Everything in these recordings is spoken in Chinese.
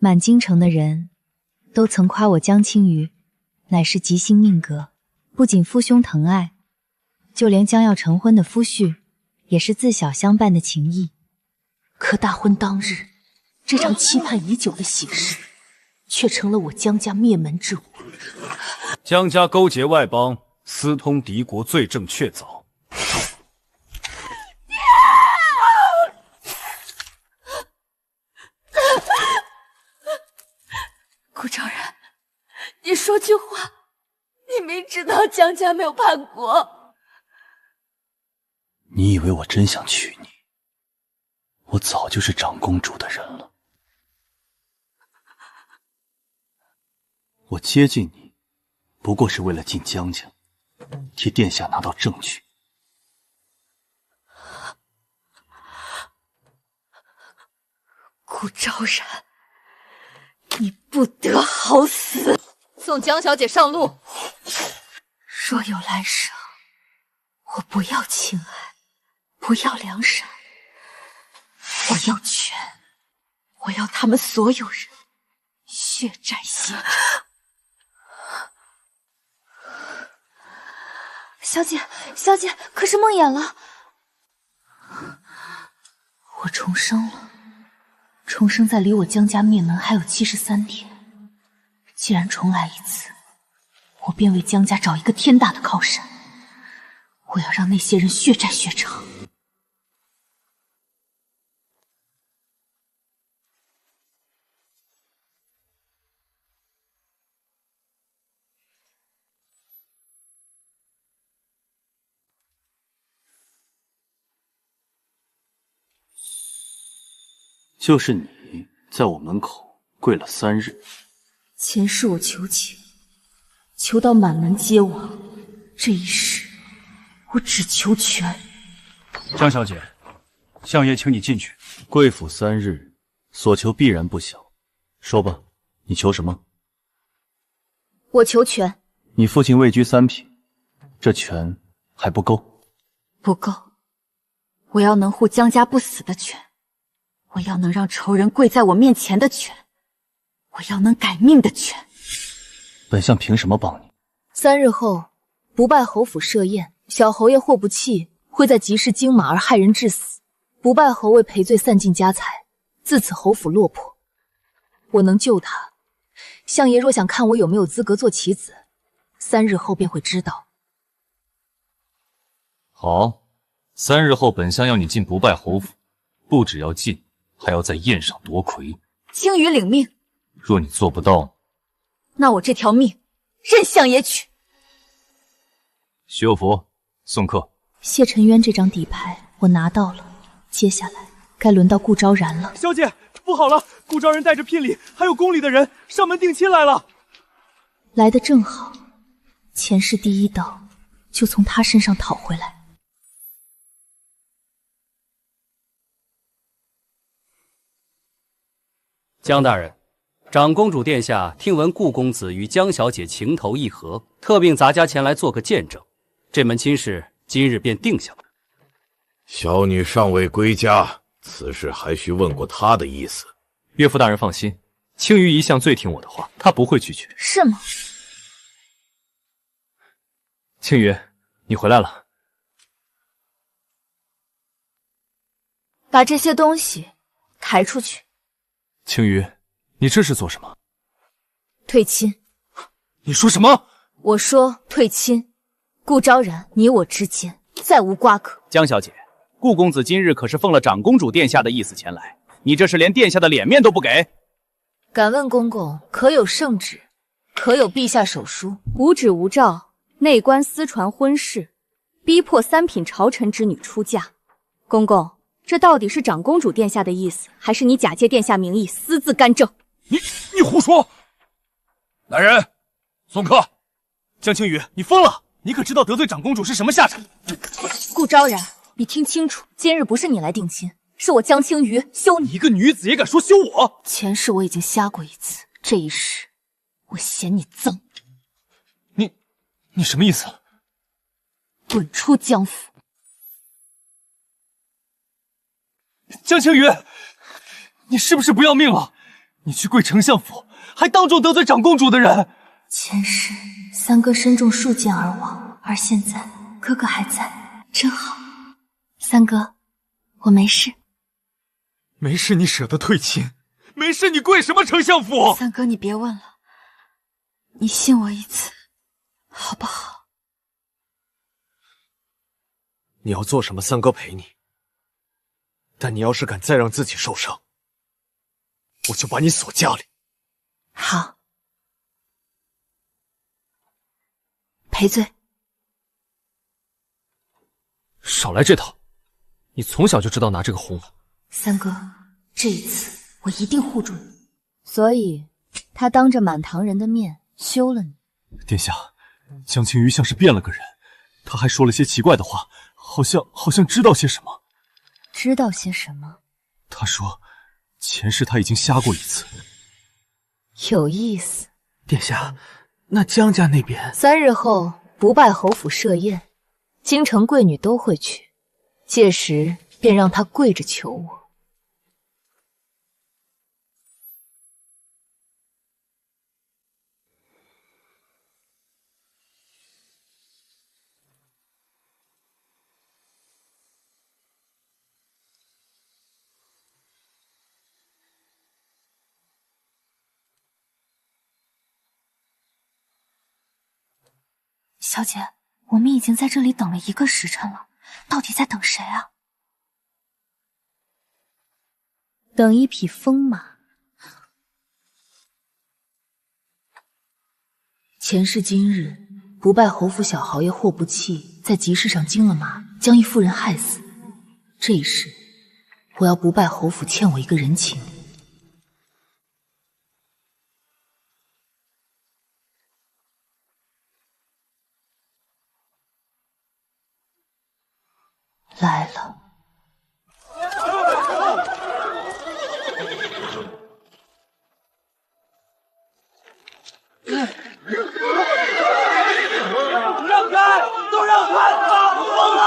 满京城的人都曾夸我江青鱼乃是吉星命格，不仅父兄疼爱，就连将要成婚的夫婿也是自小相伴的情谊。可大婚当日，这场期盼已久的喜事，却成了我江家灭门之祸。江家勾结外邦，私通敌国，罪证确凿。顾昭然，你说句话，你明知道江家没有叛国。你以为我真想娶你？我早就是长公主的人了。我接近你，不过是为了进江家，替殿下拿到证据。顾昭然，你不得好死！送江小姐上路。若有来生，我不要情爱，不要梁山，我要权，我要他们所有人血债血偿。小姐，小姐，可是梦魇了。我重生了，重生在离我江家灭门还有73天。既然重来一次，我便为江家找一个天大的靠山。我要让那些人血债血偿。就是你在我门口跪了3日。前世我求情，求到满门皆亡，这一世我只求全。江小姐，相爷请你进去。贵府3日，所求必然不小。说吧，你求什么？我求全。你父亲位居3品，这权还不够？不够，我要能护江家不死的权，我要能让仇人跪在我面前的权，我要能改命的权。本相凭什么帮你？3日后，不败侯府设宴，小侯爷霍不弃会在集市惊马而害人致死，不败侯为赔罪散尽家财，自此侯府落魄。我能救他，相爷若想看我有没有资格做棋子，3日后便会知道。好，3日后本相要你进不败侯府，不只要进，还要在宴上夺魁。青羽领命。若你做不到，那我这条命任相爷取。徐有福，送客。谢沉渊这张底牌我拿到了，接下来该轮到顾昭然了。小姐，不好了！顾昭然带着聘礼还有宫里的人上门定亲来了。来得正好，前世第一刀就从他身上讨回来。江大人，长公主殿下听闻顾公子与江小姐情投意合，特命咱家前来做个见证，这门亲事今日便定下了。小女尚未归家，此事还需问过她的意思。岳父大人放心，青鱼一向最听我的话，她不会拒绝。是吗？青鱼，你回来了。把这些东西抬出去。青鱼，你这是做什么？退亲。你说什么？我说退亲。顾昭然，你我之间再无瓜葛。江小姐，顾公子今日可是奉了长公主殿下的意思前来，你这是连殿下的脸面都不给？敢问公公，可有圣旨？可有陛下手书？无旨无诏，内官私传婚事，逼迫3品朝臣之女出嫁。公公，这到底是长公主殿下的意思，还是你假借殿下名义私自干政？你胡说！来人，送客。江青羽，你疯了！你可知道得罪长公主是什么下场？顾昭然，你听清楚，今日不是你来定亲，是我江青羽休你。一个女子也敢说休我？前世我已经瞎过一次，这一世我嫌你脏。你什么意思？滚出江府！江青羽，你是不是不要命了？你去跪丞相府，还当众得罪长公主的人。前世三哥身中数箭而亡，而现在哥哥还在，真好。三哥，我没事。没事，你舍得退亲？没事，你跪什么丞相府？三哥，你别问了，你信我一次，好不好？你要做什么，三哥陪你。但你要是敢再让自己受伤，我就把你锁家里。好，赔罪。少来这套！你从小就知道拿这个哄我。三哥，这一次我一定护住你。所以，他当着满堂人的面休了你。殿下，江青鱼像是变了个人，他还说了些奇怪的话，好像知道些什么。知道些什么？他说，前世他已经瞎过一次。有意思。殿下，那江家那边3日后，不败侯府设宴，京城贵女都会去，届时便让他跪着求我。小姐，我们已经在这里等了1个时辰了，到底在等谁啊？等一匹疯马。前世今日，不败侯府小豪爷霍不弃在集市上惊了马，将一妇人害死。这一世，我要不败侯府欠我一个人情。来了。让开！都让开！打不动了！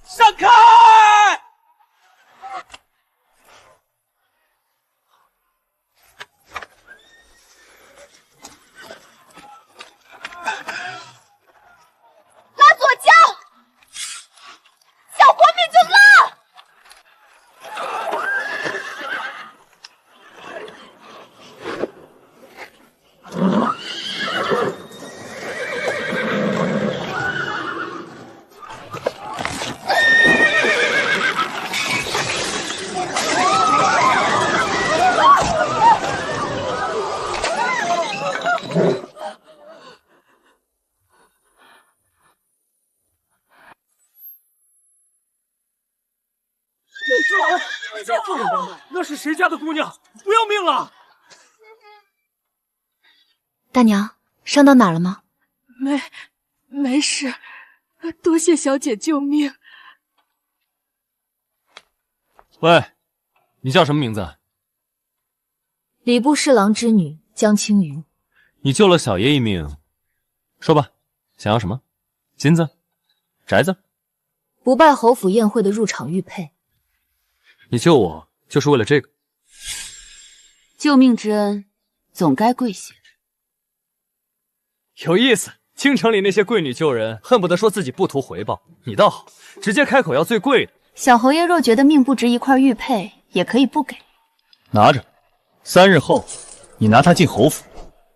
闪开！拉左脚，想活命就拉！那是谁家的姑娘？不要命了！大娘，伤到哪儿了吗？没事，多谢小姐救命。喂，你叫什么名字？礼部侍郎之女江青云。你救了小爷一命，说吧，想要什么？金子？宅子？不败侯府宴会的入场玉佩。你救我就是为了这个？救命之恩，总该贵些。有意思，京城里那些贵女救人，恨不得说自己不图回报，你倒好，直接开口要最贵的。小侯爷若觉得命不值一块玉佩，也可以不给。拿着，3日后你拿它进侯府，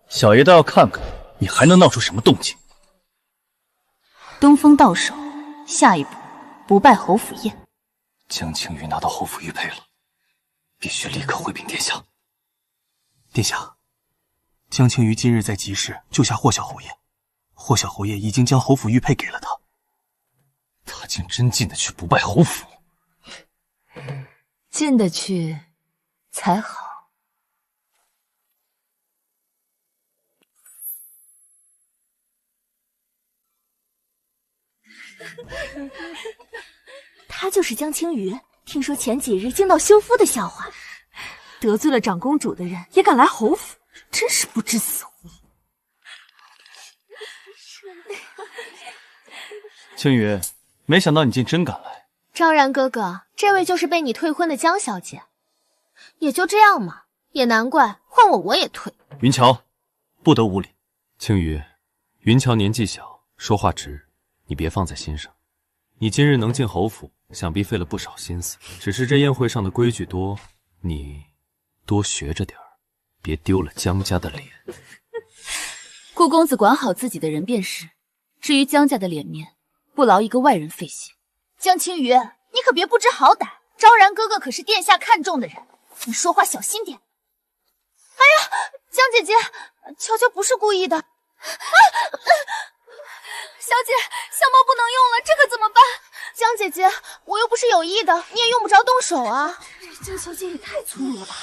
小爷倒要看看你还能闹出什么动静。东风到手，下一步不败侯府宴。江青云拿到侯府玉佩了，必须立刻回禀殿下。殿下，江青云今日在集市救下霍小侯爷，霍小侯爷已经将侯府玉佩给了他。他竟真进得去不败侯府？进得去才好。他就是江青云，听说前几日惊到休夫的笑话，得罪了长公主的人也敢来侯府，真是不知死活。青羽，没想到你竟真敢来。昭然哥哥，这位就是被你退婚的江小姐，也就这样嘛，也难怪，换我也退。云桥，不得无礼。青羽，云桥年纪小，说话直，你别放在心上。你今日能进侯府，想必费了不少心思。只是这宴会上的规矩多，你多学着点儿，别丢了江家的脸。顾公子管好自己的人便是，至于江家的脸面，不劳一个外人费心。江青羽，你可别不知好歹，昭然哥哥可是殿下看中的人，你说话小心点。哎呀，江姐姐，乔乔不是故意的。小姐，香包不能用了，这可怎么办？江姐姐，我又不是有意的，你也用不着动手啊。江小姐也太粗鲁了吧！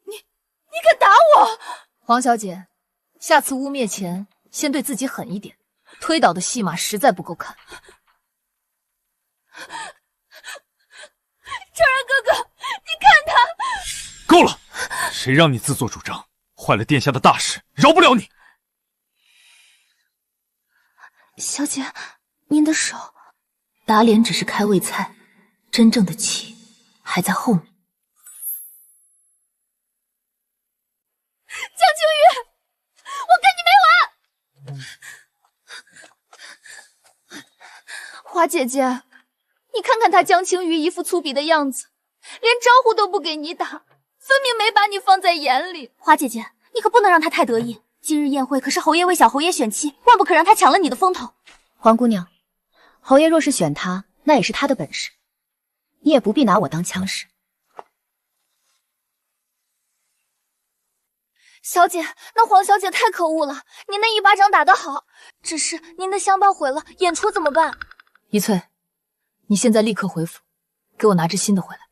你敢打我？黄小姐，下次污蔑前先对自己狠一点，推倒的戏码实在不够看。昭然哥哥，你看他。够了！谁让你自作主张，坏了殿下的大事，饶不了你！小姐，您的手。打脸只是开胃菜，真正的气还在后面。江青羽，我跟你没完！花姐姐，你看看他江青羽一副粗鄙的样子，连招呼都不给你打，分明没把你放在眼里。花姐姐，你可不能让他太得意。今日宴会可是侯爷为小侯爷选妻，万不可让他抢了你的风头。黄姑娘，侯爷若是选他，那也是他的本事，你也不必拿我当枪使。小姐，那黄小姐太可恶了，您那一巴掌打得好，只是您的香包毁了，演出怎么办？一翠，你现在立刻回府，给我拿只新的回来。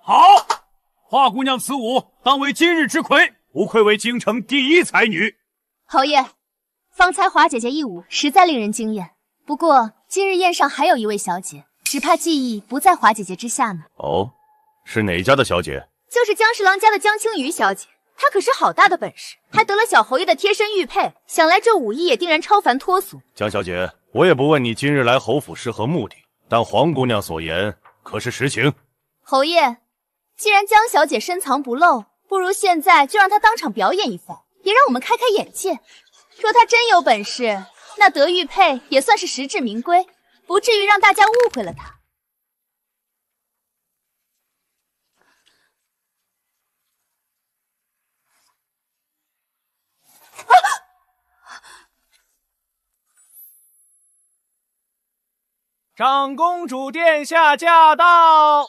好，华姑娘此舞当为今日之魁，不愧为京城第一才女。侯爷，方才华姐姐一舞实在令人惊艳。不过今日宴上还有一位小姐，只怕技艺不在华姐姐之下呢。哦，是哪家的小姐？就是江侍郎家的江青羽小姐，她可是好大的本事，还得了小侯爷的贴身玉佩，想来这武艺也定然超凡脱俗。江小姐，我也不问你今日来侯府是何目的，但黄姑娘所言可是实情？侯爷，既然江小姐深藏不露，不如现在就让她当场表演一番，也让我们开开眼界。若她真有本事，那得玉佩也算是实至名归，不至于让大家误会了她。长公主殿下驾到！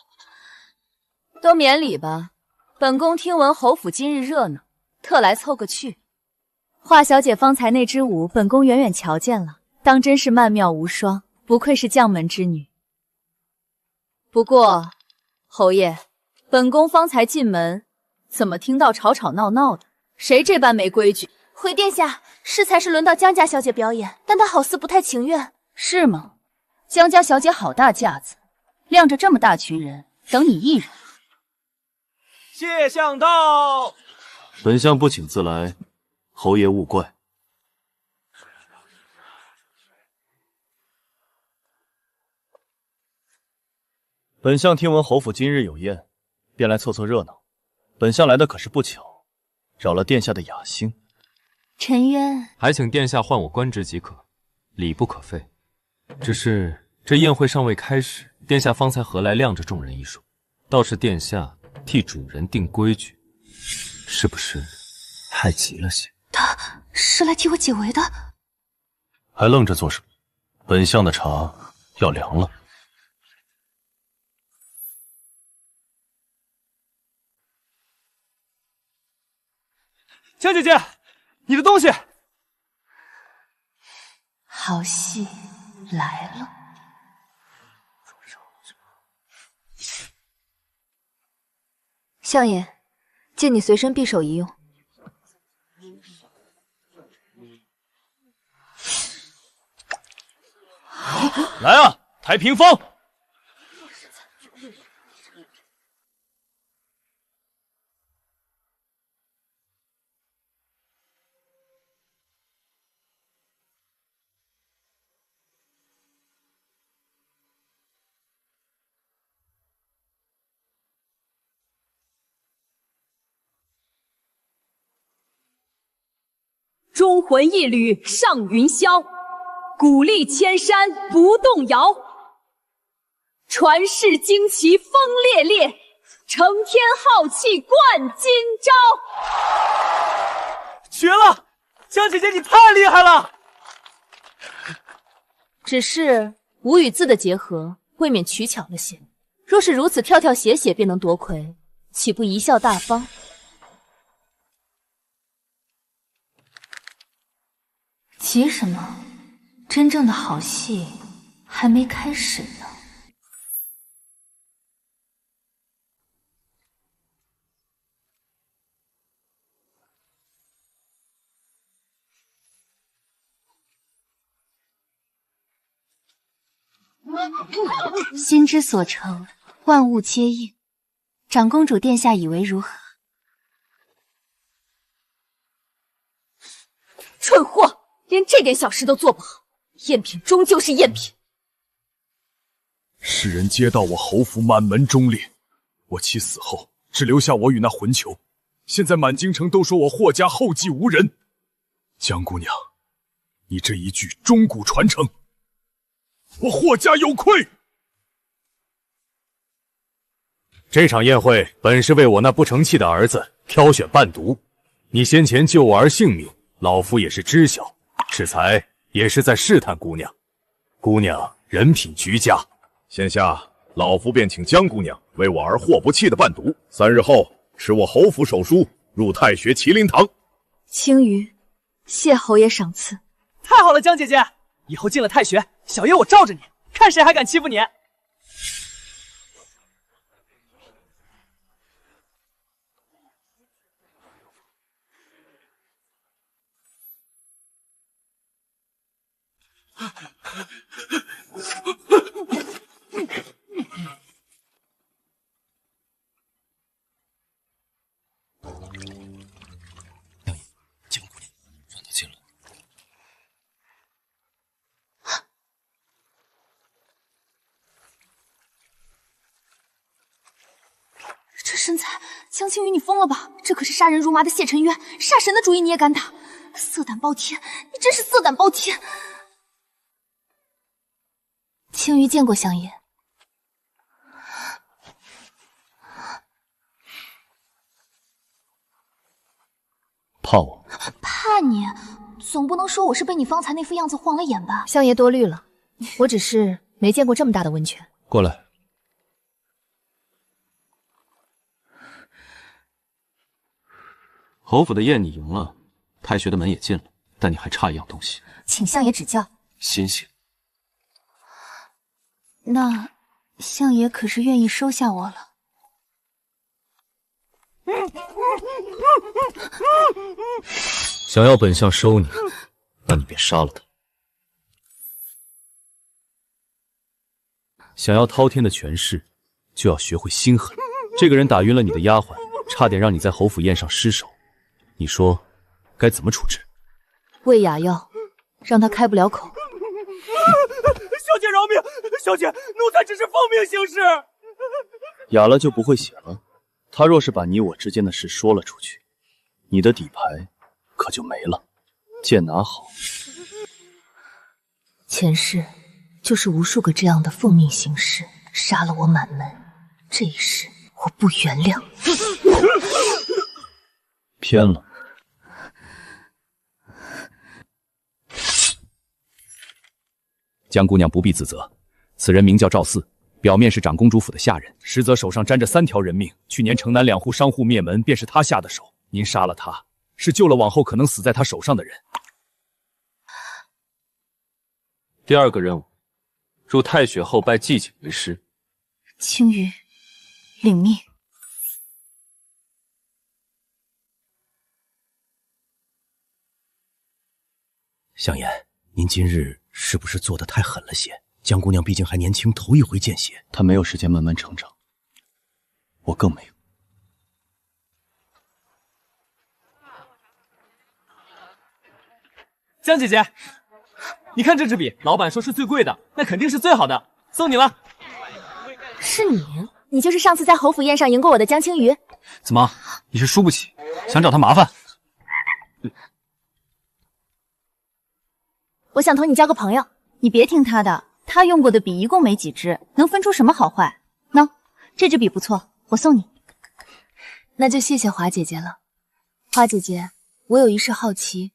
都免礼吧，本宫听闻侯府今日热闹，特来凑个趣。华小姐方才那支舞，本宫远远瞧见了，当真是曼妙无双，不愧是将门之女。不过，侯爷，本宫方才进门，怎么听到吵吵闹闹的？谁这般没规矩？回殿下，适才是轮到江家小姐表演，但她好似不太情愿。是吗？江家小姐好大架子，晾着这么大群人，等你一人。谢相到。本相不请自来，侯爷勿怪。本相听闻侯府今日有宴，便来凑凑热闹。本相来的可是不巧，扰了殿下的雅兴。沉渊，还请殿下换我官职即可，礼不可废。只是这宴会尚未开始，殿下方才何来晾着众人一说？倒是殿下替主人定规矩，是不是太急了些？他是来替我解围的。还愣着做什么？本相的茶要凉了。江姐姐，你的东西。好戏来了。相爷，借你随身匕首一用。来啊，抬屏风！忠魂一缕上云霄，鼓励千山不动摇。传世旌旗风烈烈，承天浩气冠今朝。绝了，江姐姐你太厉害了！只是武与字的结合未免取巧了些。若是如此跳跳写写便能夺魁，岂不贻笑大方？急什么？真正的好戏还没开始呢。心之所成，万物皆应。长公主殿下以为如何？蠢货！连这点小事都做不好，赝品终究是赝品。世人皆道我侯府满门忠烈，我妻死后只留下我与那魂球，现在满京城都说我霍家后继无人。江姑娘，你这一句钟鼓传承，我霍家有愧。这场宴会本是为我那不成器的儿子挑选伴读，你先前救我儿性命，老夫也是知晓。适才也是在试探姑娘，姑娘人品俱佳，现下老夫便请江姑娘为我儿霍不弃的伴读，3日后持我侯府手书入太学麒麟堂。青鱼，谢侯爷赏赐。太好了，江姐姐，以后进了太学，小爷我罩着你，看谁还敢欺负你。江姑娘，让她进来。这身材，江青鱼，你疯了吧？这可是杀人如麻的谢沉渊，杀神的主意你也敢打？色胆包天，你真是色胆包天！青鱼见过相爷。怕我？怕你？总不能说我是被你方才那副样子晃了眼吧？相爷多虑了，我只是没见过这么大的温泉。过来。侯府的宴你赢了，太学的门也进了，但你还差一样东西，请相爷指教。心性。那相爷可是愿意收下我了？想要本相收你，那你便杀了他。想要滔天的权势，就要学会心狠。这个人打晕了你的丫鬟，差点让你在侯府宴上失手，你说该怎么处置？喂哑药，让他开不了口。小姐饶命！小姐，奴才只是奉命行事。哑了就不会写了。他若是把你我之间的事说了出去，你的底牌可就没了。剑拿好。前世就是无数个这样的奉命行事，杀了我满门。这一世我不原谅。偏了。江姑娘不必自责，此人名叫赵四，表面是长公主府的下人，实则手上沾着3条人命。去年城南2户商户灭门，便是他下的手。您杀了他，是救了往后可能死在他手上的人。第2个任务，入太雪后拜季景为师。青羽，领命。香言，您今日是不是做得太狠了些？江姑娘毕竟还年轻，头一回见血，她没有时间慢慢成长，我更没有。江姐姐，你看这支笔，老板说是最贵的，那肯定是最好的，送你了。是你？你就是上次在侯府宴上赢过我的江青鱼？怎么，你是输不起，想找他麻烦？我想同你交个朋友。你别听他的，他用过的笔一共没几支，能分出什么好坏？喏，这支笔不错，我送你。那就谢谢华姐姐了。华姐姐，我有一事好奇，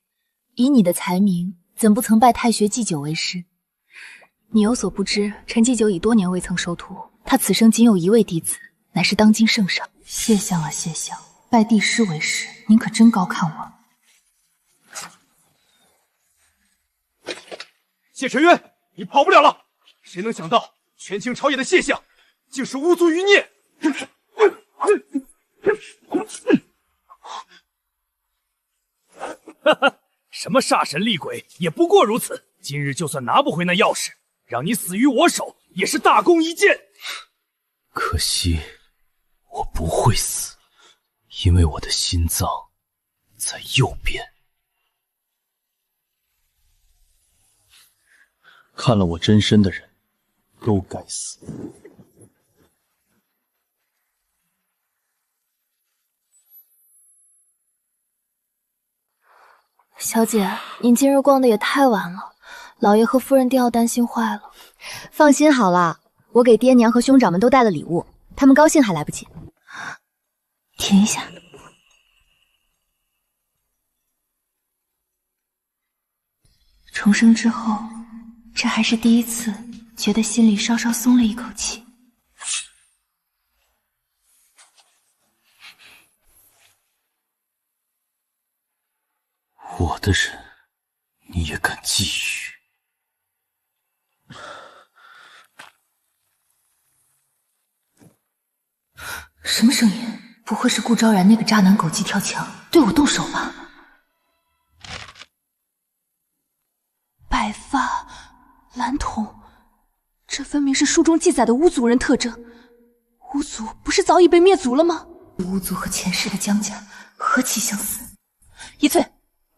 以你的才名，怎不曾拜太学祭酒为师？你有所不知，陈祭酒已多年未曾收徒，他此生仅有一位弟子，乃是当今圣上。谢相啊谢相，拜帝师为师，您可真高看我。谢承渊，你跑不了了！谁能想到权倾朝野的谢相，竟是巫族余孽！哈哈，什么煞神厉鬼，也不过如此。今日就算拿不回那钥匙，让你死于我手，也是大功一件。可惜我不会死，因为我的心脏在右边。看了我真身的人，都该死。小姐，您今日逛的也太晚了，老爷和夫人定要担心坏了。放心好了，我给爹娘和兄长们都带了礼物，他们高兴还来不及。停一下。重生之后，这还是第一次觉得心里稍稍松了一口气。我的人，你也敢觊觎？什么声音？不会是顾昭然那个渣男狗急跳墙，对我动手吧？白发蓝瞳，这分明是书中记载的巫族人特征。巫族不是早已被灭族了吗？巫族和前世的江家何其相似！一翠，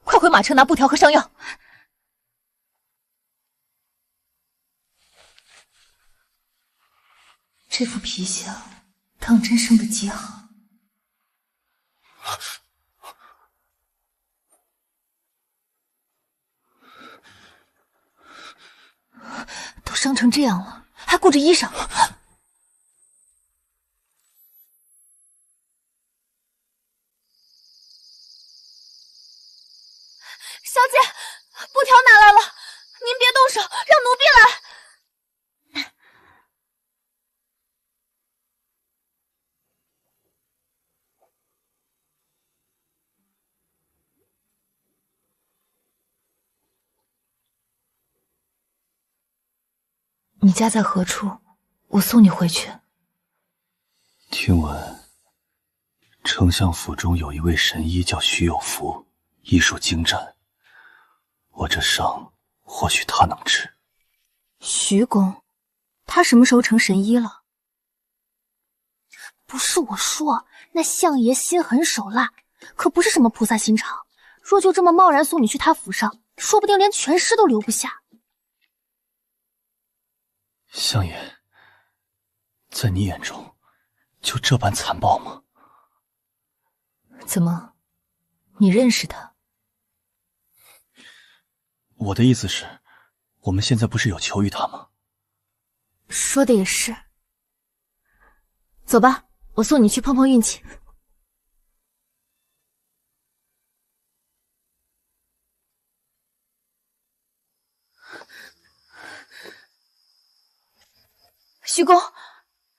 快回马车拿布条和上药。这副皮相，当真生得极好。都伤成这样了，还顾着衣裳。小姐，布条拿来了，您别动手，让奴婢来。你家在何处？我送你回去。听闻丞相府中有一位神医叫徐有福，医术精湛，我这伤或许他能治。徐公，他什么时候成神医了？不是我说，那相爷心狠手辣，可不是什么菩萨心肠。若就这么贸然送你去他府上，说不定连全尸都留不下。相爷，在你眼中就这般残暴吗？怎么，你认识他？我的意思是，我们现在不是有求于他吗？说的也是。走吧，我送你去碰碰运气。徐公，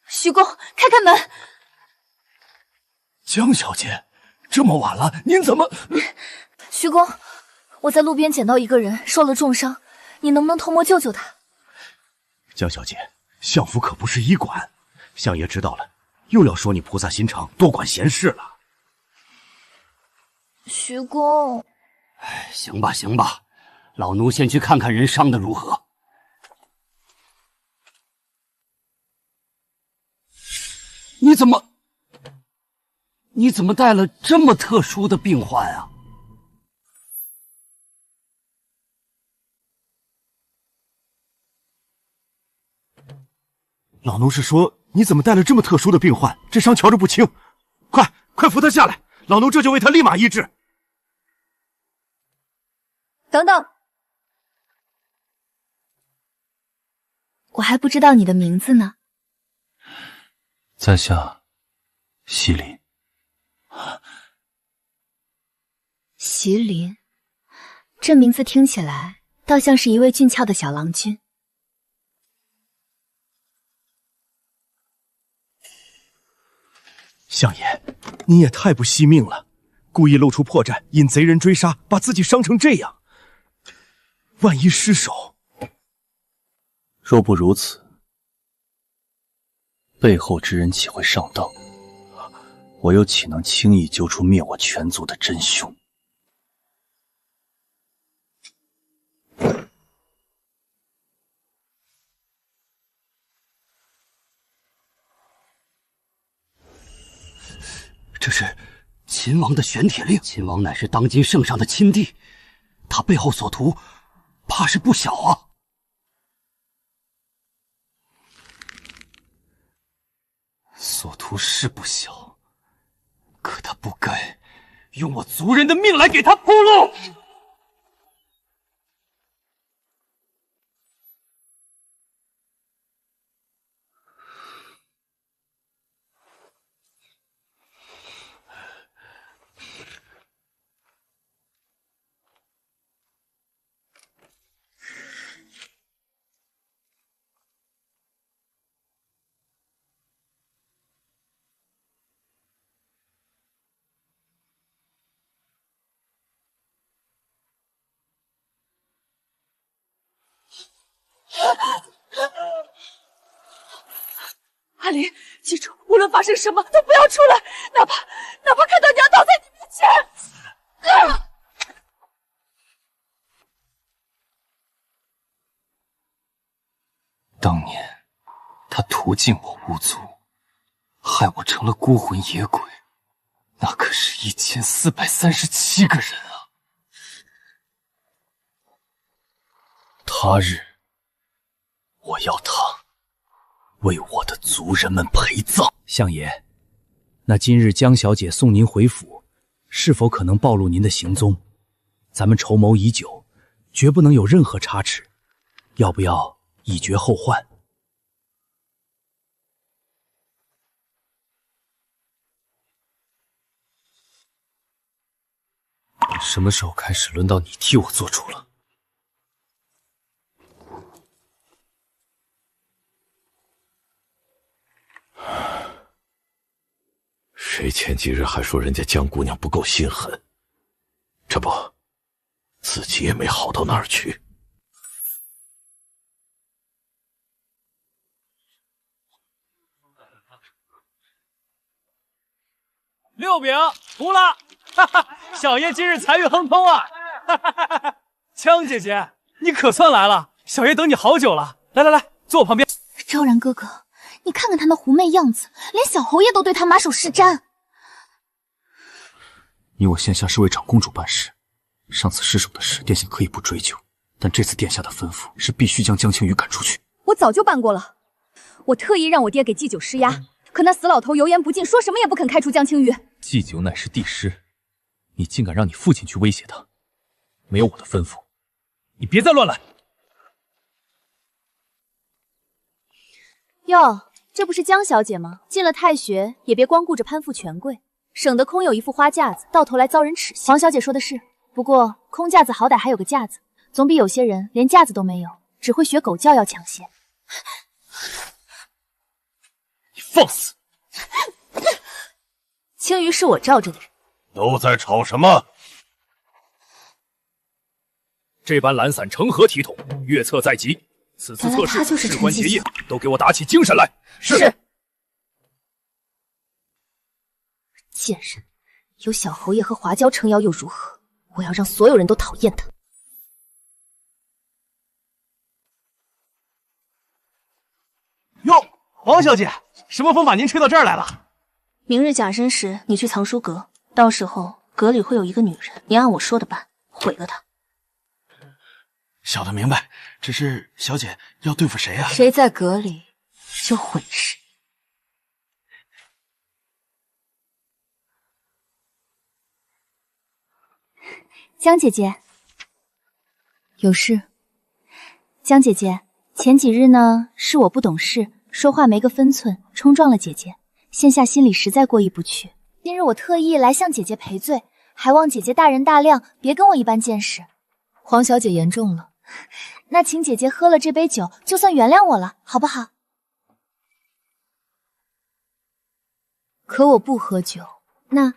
徐公，开开门！江小姐，这么晚了，您怎么？徐公，我在路边捡到一个人，受了重伤，你能不能偷摸救救他？江小姐，相府可不是医馆，相爷知道了，又要说你菩萨心肠，多管闲事了。徐公，行吧，行吧，老奴先去看看人伤的如何。你怎么带了这么特殊的病患啊？老奴是说，你怎么带了这么特殊的病患？这伤瞧着不轻，快扶他下来，老奴这就为他立马医治。等等，我还不知道你的名字呢。在下西林。席琳，这名字听起来倒像是一位俊俏的小郎君。相爷，你也太不惜命了，故意露出破绽，引贼人追杀，把自己伤成这样，万一失手……若不如此，背后之人岂会上当？我又岂能轻易揪出灭我全族的真凶？这是秦王的玄铁令，秦王乃是当今圣上的亲弟，他背后所图，怕是不小啊！所图是不小，可他不该用我族人的命来给他铺路。阿林，记住，无论发生什么都不要出来，哪怕看到娘倒在你面前。当年他屠尽我巫族，害我成了孤魂野鬼，那可是1437个人啊！他日，我要他为我的族人们陪葬。相爷，那今日江小姐送您回府，是否可能暴露您的行踪？咱们筹谋已久，绝不能有任何差池，要不要以绝后患？什么时候开始轮到你替我做主了？谁前几日还说人家江姑娘不够心狠，这不，自己也没好到哪儿去。6饼服了，哈哈，小爷今日财运亨通啊！哈哈哈哈！江姐姐，你可算来了，小爷等你好久了。来，坐我旁边。昭然哥哥，你看看他那狐媚样子，连小侯爷都对他马首是瞻。你我现下是为长公主办事，上次失手的事，殿下可以不追究，但这次殿下的吩咐是必须将江青羽赶出去。我早就办过了，我特意让我爹给祭酒施压，可那死老头油盐不进，说什么也不肯开除江青羽。祭酒乃是帝师，你竟敢让你父亲去威胁他，没有我的吩咐，你别再乱来。哟，这不是江小姐吗？进了太学也别光顾着攀附权贵，省得空有一副花架子，到头来遭人耻笑。黄小姐说的是，不过空架子好歹还有个架子，总比有些人连架子都没有，只会学狗叫要强些。你放肆！青鱼是我罩着的人，都在吵什么？这般懒散成何体统？月策在即，此次测试事关结业，都给我打起精神来！是。贱人，有小侯爷和华娇撑腰又如何？我要让所有人都讨厌他。哟，王小姐，什么风把您吹到这儿来了？明日甲申时，你去藏书阁，到时候阁里会有一个女人，你按我说的办，毁了她。小的明白，只是小姐要对付谁啊？谁在阁里，就毁谁。江姐姐，有事？江姐姐，前几日呢，是我不懂事，说话没个分寸，冲撞了姐姐，现下心里实在过意不去。今日我特意来向姐姐赔罪，还望姐姐大人大量，别跟我一般见识。黄小姐言重了，那请姐姐喝了这杯酒，就算原谅我了，好不好？可我不喝酒。那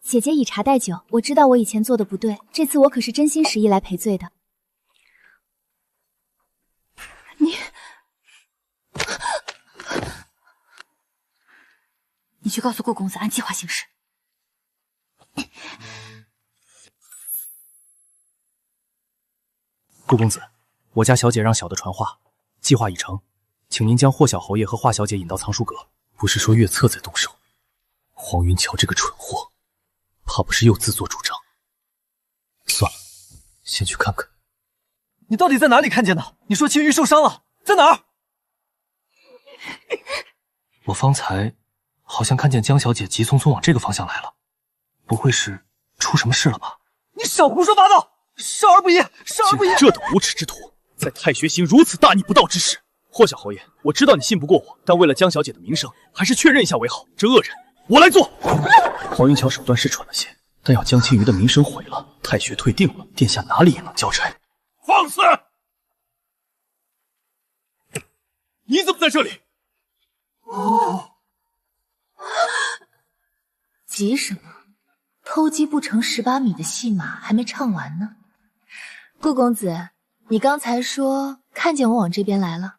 姐姐以茶代酒，我知道我以前做的不对，这次我可是真心实意来赔罪的。你去告诉顾公子按计划行事。顾公子，我家小姐让小的传话，计划已成，请您将霍小侯爷和华小姐引到藏书阁。不是说月策在动手，黄云桥这个蠢货，怕不是又自作主张。算了，先去看看。你到底在哪里看见的？你说青鱼受伤了，在哪儿？我方才好像看见江小姐急匆匆往这个方向来了，不会是出什么事了吧？你少胡说八道！少儿不宜，少儿不宜！这等无耻之徒，在太学行如此大逆不道之事。霍小侯爷，我知道你信不过我，但为了江小姐的名声，还是确认一下为好。这恶人，我来做。黄云桥手段是蠢了些，但要江青鱼的名声毁了，太学退定了，殿下哪里也能交差？放肆！你怎么在这里？急什么？偷鸡不成18米的戏码还没唱完呢。顾公子，你刚才说看见我往这边来了？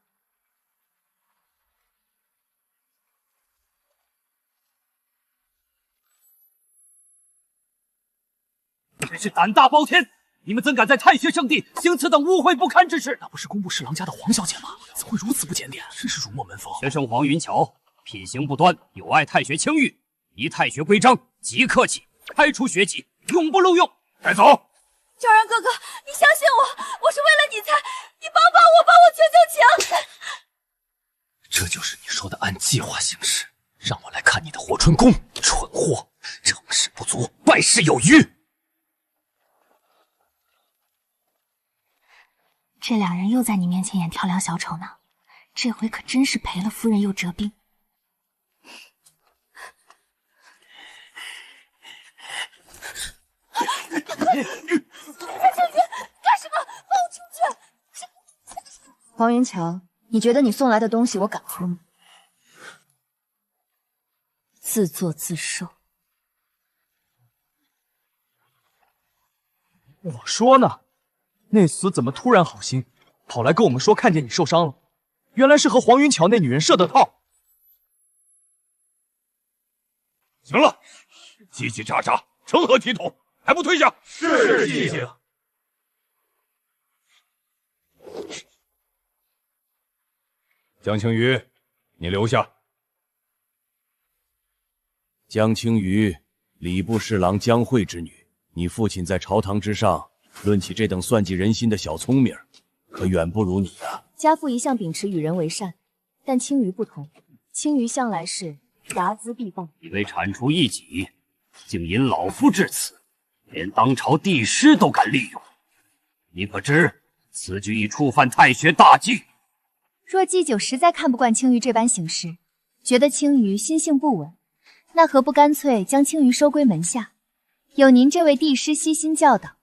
真是胆大包天！你们怎敢在太学圣地行此等污秽不堪之事？那不是工部侍郎家的黄小姐吗？怎会如此不检点？真是辱没门风！学生黄云桥品行不端，有碍太学清誉，依太学规章，即刻起，开除学籍，永不录用。带走！昭然哥哥，你相信我，我是为了你才，你帮我，求求情！这就是你说的按计划行事，让我来看你的火春宫！蠢货，成事不足，败事有余。这两人又在你面前演跳梁小丑呢，这回可真是赔了夫人又折兵。干什么？放我出去！黄云桥，你觉得你送来的东西我敢喝吗？自作自受。我说呢，那厮怎么突然好心，跑来跟我们说看见你受伤了，原来是和黄云桥那女人设的套。行了，叽叽喳喳，成何体统？还不退下！是记性。江青鱼，你留下。江青鱼，礼部侍郎江慧之女，你父亲在朝堂之上，论起这等算计人心的小聪明，可远不如你呀。家父一向秉持与人为善，但青鱼不同，青鱼向来是睚眦必报。你为铲除异己，竟引老夫至此，连当朝帝师都敢利用，你可知此举已触犯太学大忌？若祭酒实在看不惯青鱼这般行事，觉得青鱼心性不稳，那何不干脆将青鱼收归门下？有您这位帝师悉心教导，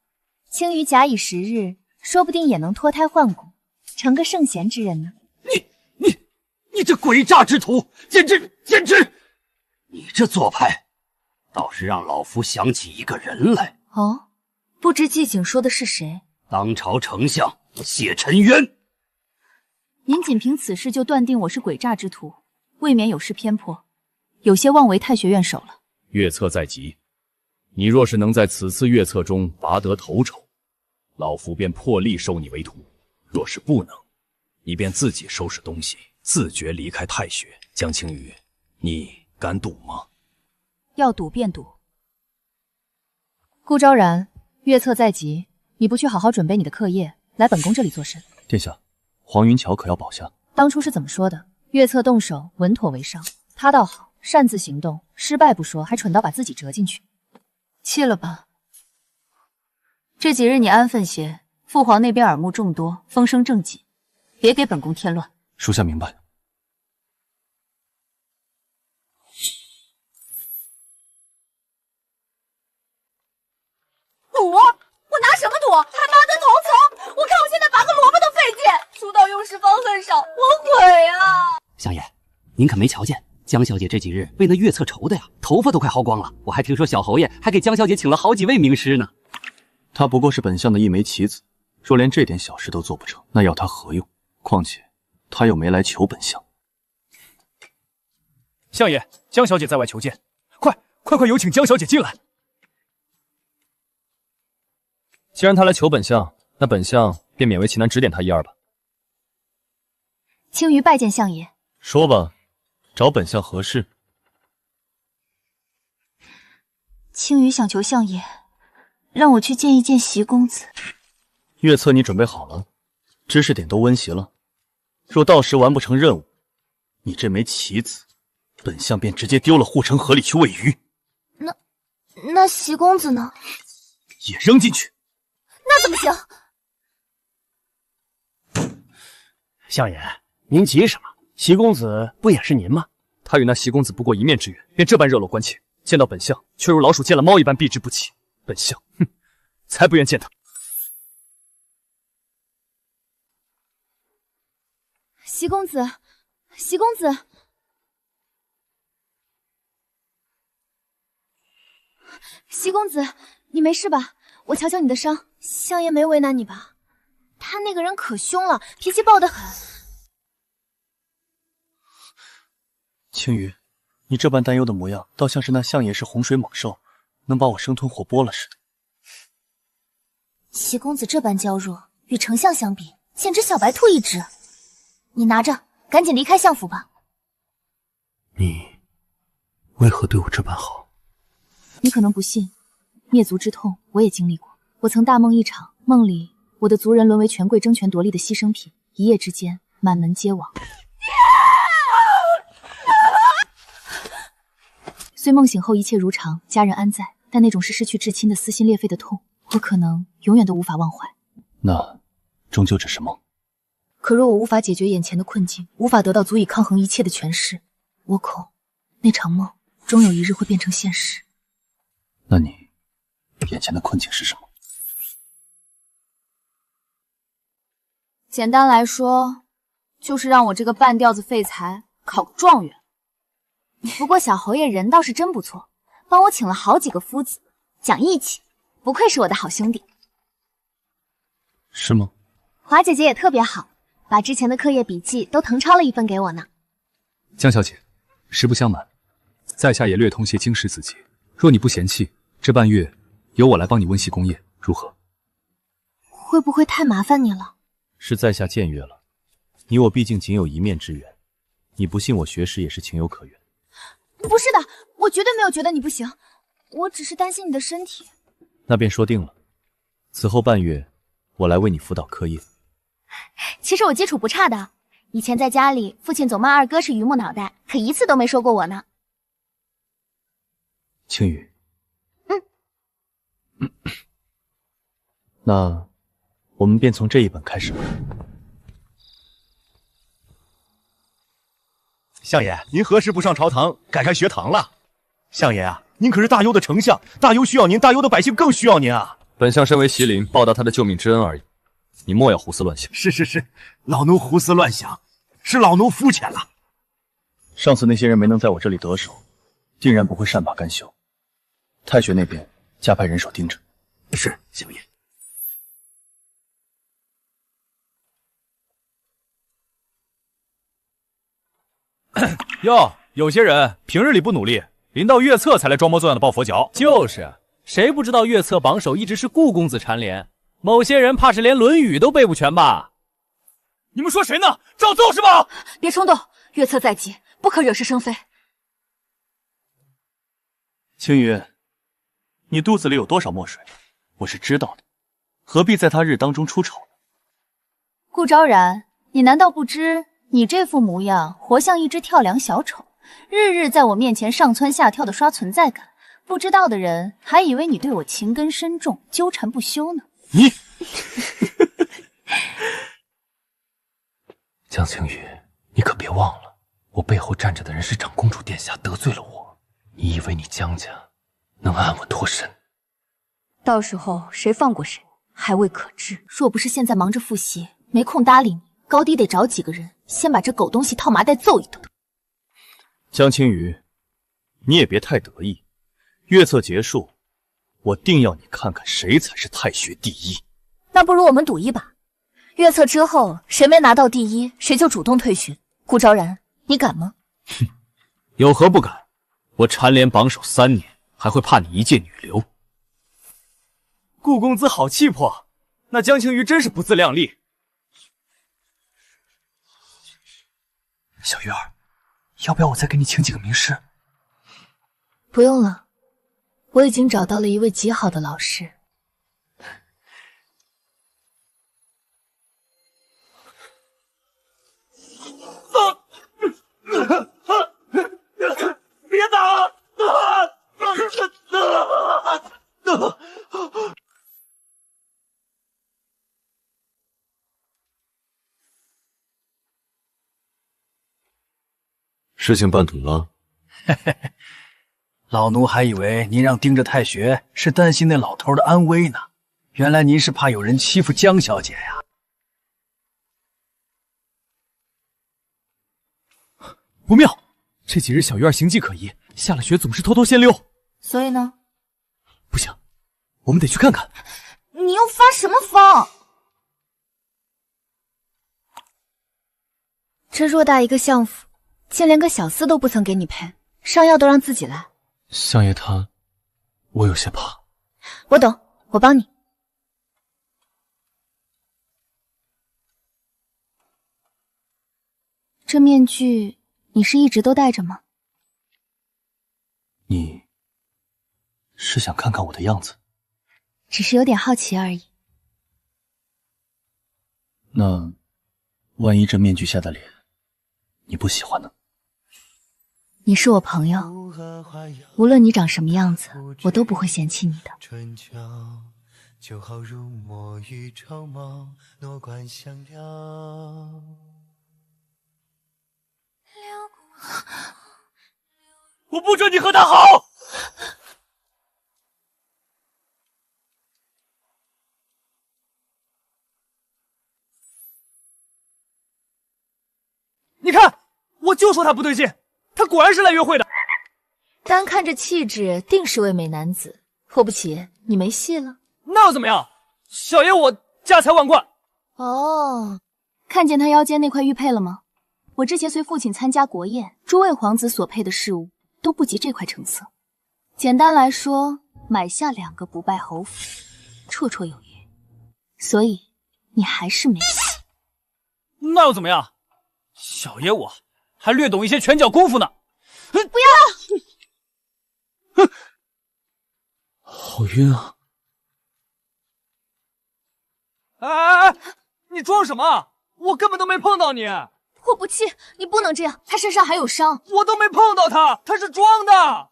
青鱼假以时日，说不定也能脱胎换骨，成个圣贤之人呢。你这诡诈之徒，简直！你这做派，倒是让老夫想起一个人来。哦，不知季景说的是谁？当朝丞相谢沉渊。您仅凭此事就断定我是诡诈之徒，未免有失偏颇，有些妄为太学院首了。月策在即，你若是能在此次月策中拔得头筹，老夫便破例收你为徒；若是不能，你便自己收拾东西，自觉离开太学。江青羽，你敢赌吗？要赌便赌。顾昭然，月策在即，你不去好好准备你的课业，来本宫这里做甚？殿下，黄云桥可要保下。当初是怎么说的？月策动手，稳妥为上。他倒好，擅自行动，失败不说，还蠢到把自己折进去。弃了吧。这几日你安分些，父皇那边耳目众多，风声正紧，别给本宫添乱。属下明白。赌？我拿什么赌？还拔得头筹？我看我现在拔个萝卜都费劲。书到用时方恨少，我悔啊！相爷，您可没瞧见江小姐这几日为那月策愁的呀，头发都快薅光了。我还听说小侯爷还给江小姐请了好几位名师呢。她不过是本相的一枚棋子，若连这点小事都做不成，那要她何用？况且她又没来求本相。相爷，江小姐在外求见，快有请江小姐进来。既然她来求本相，那本相便勉为其难指点她一二吧。青鱼拜见相爷。说吧，找本相何事？青鱼想求相爷让我去见一见席公子。月策你准备好了，知识点都温习了。若到时完不成任务，你这枚棋子，本相便直接丢了护城河里去喂鱼。那席公子呢？也扔进去。那怎么行？相爷，您急什么？席公子不也是您吗？他与那席公子不过一面之缘，便这般热络关切，见到本相却如老鼠见了猫一般避之不及。本相，才不愿见他。席公子，席公子，席公子，你没事吧？我瞧瞧你的伤，相爷没为难你吧？他那个人可凶了，脾气暴得很。青鱼，你这般担忧的模样，倒像是那相爷是洪水猛兽，能把我生吞活剥了似的。齐公子这般娇弱，与丞相相比，简直小白兔一只。你拿着，赶紧离开相府吧。你为何对我这般好？你可能不信，灭族之痛我也经历过。我曾大梦一场，梦里我的族人沦为权贵争权夺利的牺牲品，一夜之间满门皆亡。虽梦醒后一切如常，家人安在，但那种是失去至亲的撕心裂肺的痛，我可能永远都无法忘怀。那终究只是梦。可若我无法解决眼前的困境，无法得到足以抗衡一切的权势，我恐那场梦终有一日会变成现实。那你眼前的困境是什么？简单来说，就是让我这个半吊子废材考个状元。不过小侯爷人倒是真不错，帮我请了好几个夫子，讲义气，不愧是我的好兄弟。是吗？华姐姐也特别好，把之前的课业笔记都誊抄了一份给我呢。江小姐，实不相瞒，在下也略通些经史子集，若你不嫌弃，这半月由我来帮你温习功业，如何？会不会太麻烦你了？是在下僭越了，你我毕竟仅有一面之缘，你不信我学识也是情有可原。不是的，我绝对没有觉得你不行，我只是担心你的身体。那便说定了，此后半月，我来为你辅导课业。其实我基础不差的，以前在家里，父亲总骂二哥是榆木脑袋，可一次都没说过我呢。青羽，那我们便从这一本开始吧。相爷，您何时不上朝堂改开学堂了？相爷啊，您可是大幽的丞相，大幽需要您，大幽的百姓更需要您啊！本相身为席邻，报答他的救命之恩而已，你莫要胡思乱想。是，老奴胡思乱想，是老奴肤浅了。上次那些人没能在我这里得手，定然不会善罢甘休。太学那边加派人手盯着。是，小爷。哟，有些人平日里不努力，临到月测才来装模作样的抱佛脚。就是，谁不知道月测榜首一直是顾公子蝉联？某些人怕是连《论语》都背不全吧？你们说谁呢？照揍是吧？别冲动，月测在即，不可惹是生非。青羽，你肚子里有多少墨水，我是知道的，何必在他日当中出丑呢？顾昭然，你难道不知你这副模样活像一只跳梁小丑，日日在我面前上蹿下跳的刷存在感？不知道的人还以为你对我情根深重，纠缠不休呢。你江青羽，你可别忘了，我背后站着的人是长公主殿下，得罪了我，你以为你江家能安稳脱身？到时候谁放过谁，还未可知。若不是现在忙着复习，没空搭理你，高低得找几个人先把这狗东西套麻袋揍一顿。江青羽，你也别太得意，月测结束，我定要你看看谁才是太学第一。那不如我们赌一把，月测之后谁没拿到第一，谁就主动退学。顾昭然，你敢吗？哼，有何不敢？我蝉联榜首3年，还会怕你一介女流？顾公子好气魄，那江青鱼真是不自量力。小鱼儿，要不要我再给你请几个名师？不用了，我已经找到了一位极好的老师。别打！事情办妥了。嘿嘿嘿，老奴还以为您让盯着太学是担心那老头的安危呢，原来您是怕有人欺负江小姐呀。不妙，这几日小鱼儿行迹可疑，下了学总是偷偷先溜。所以呢？不行，我们得去看看。你又发什么疯？这偌大一个相府，竟连个小厮都不曾给你陪，上药都让自己来。相爷他，我有些怕。我懂，我帮你。这面具你是一直都戴着吗？你是想看看我的样子？只是有点好奇而已。那万一这面具下的脸你不喜欢呢？你是我朋友，无论你长什么样子，我都不会嫌弃你的。就好如墨与绸缪，诺冠相撩。我不准你和他好！你看，我就说他不对劲，他果然是来约会的。单看这气质，定是位美男子。迫不及，你没戏了。那又怎么样？小爷我家财万贯。哦，看见他腰间那块玉佩了吗？我之前随父亲参加国宴，诸位皇子所配的饰物都不及这块成色。简单来说，买下2个不败侯府，绰绰有余。所以你还是没戏。那又怎么样？小爷我还略懂一些拳脚功夫呢。不要！哼，好晕啊！哎，你装什么？我根本都没碰到你。霍不气，你不能这样，他身上还有伤。我都没碰到他，他是装的。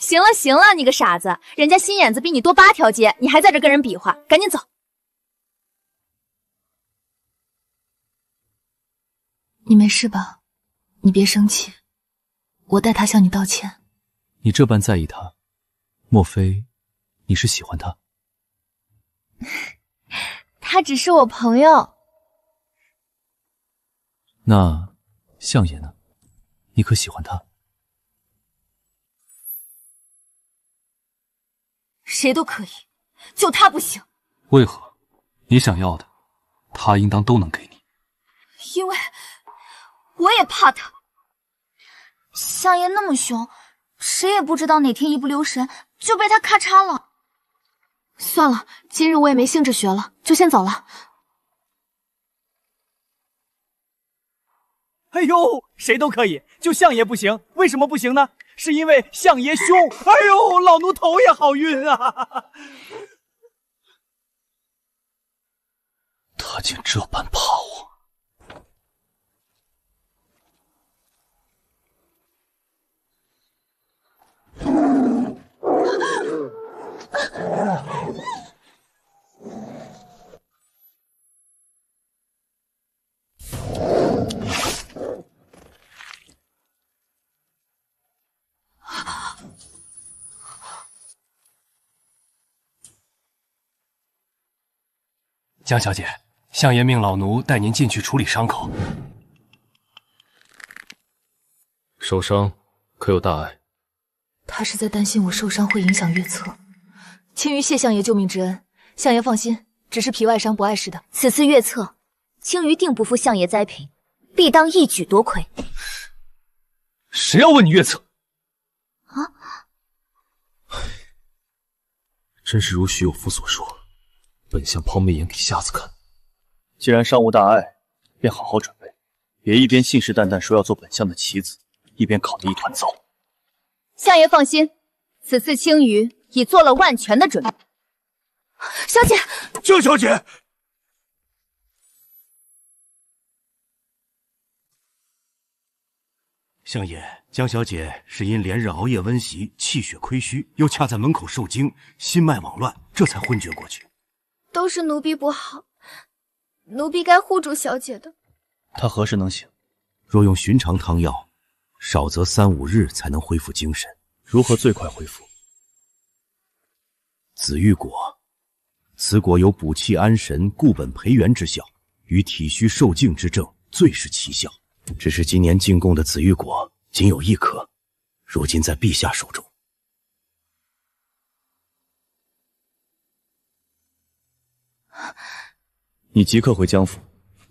行了行了，你个傻子，人家心眼子比你多8条街，你还在这跟人比划，赶紧走。你没事吧？你别生气，我代他向你道歉。你这般在意他，莫非你是喜欢他？他只是我朋友。那相爷呢？你可喜欢他？谁都可以，就他不行。为何？你想要的，他应当都能给你。因为我也怕他。相爷那么凶，谁也不知道哪天一不留神就被他咔嚓了。算了，今日我也没兴致学了，就先走了。哎呦，谁都可以，就相爷不行，为什么不行呢？是因为相爷凶。哎呦，老奴头也好晕啊！他竟这般怕我。江小姐，相爷命老奴带您进去处理伤口。受伤可有大碍？他是在担心我受伤会影响月策。青鱼谢相爷救命之恩，相爷放心，只是皮外伤，不碍事的。此次月策，青鱼定不负相爷栽培，必当一举夺魁。谁要问你月策？啊！真是如徐有夫所说，本相抛媚眼给瞎子看。既然伤无大碍，便好好准备，别一边信誓旦旦说要做本相的棋子，一边考得一团糟。相爷放心，此次青鱼已做了万全的准备。小姐，江小姐，相爷，江小姐是因连日熬夜温习，气血亏虚，又恰在门口受惊，心脉紊乱，这才昏厥过去。都是奴婢不好，奴婢该护住小姐的。她何时能醒？若用寻常汤药，少则3-5日才能恢复精神。如何最快恢复？紫玉果，此果有补气安神、固本培元之效，与体虚受惊之症最是奇效。只是今年进贡的紫玉果仅有1颗，如今在陛下手中。你即刻回江府，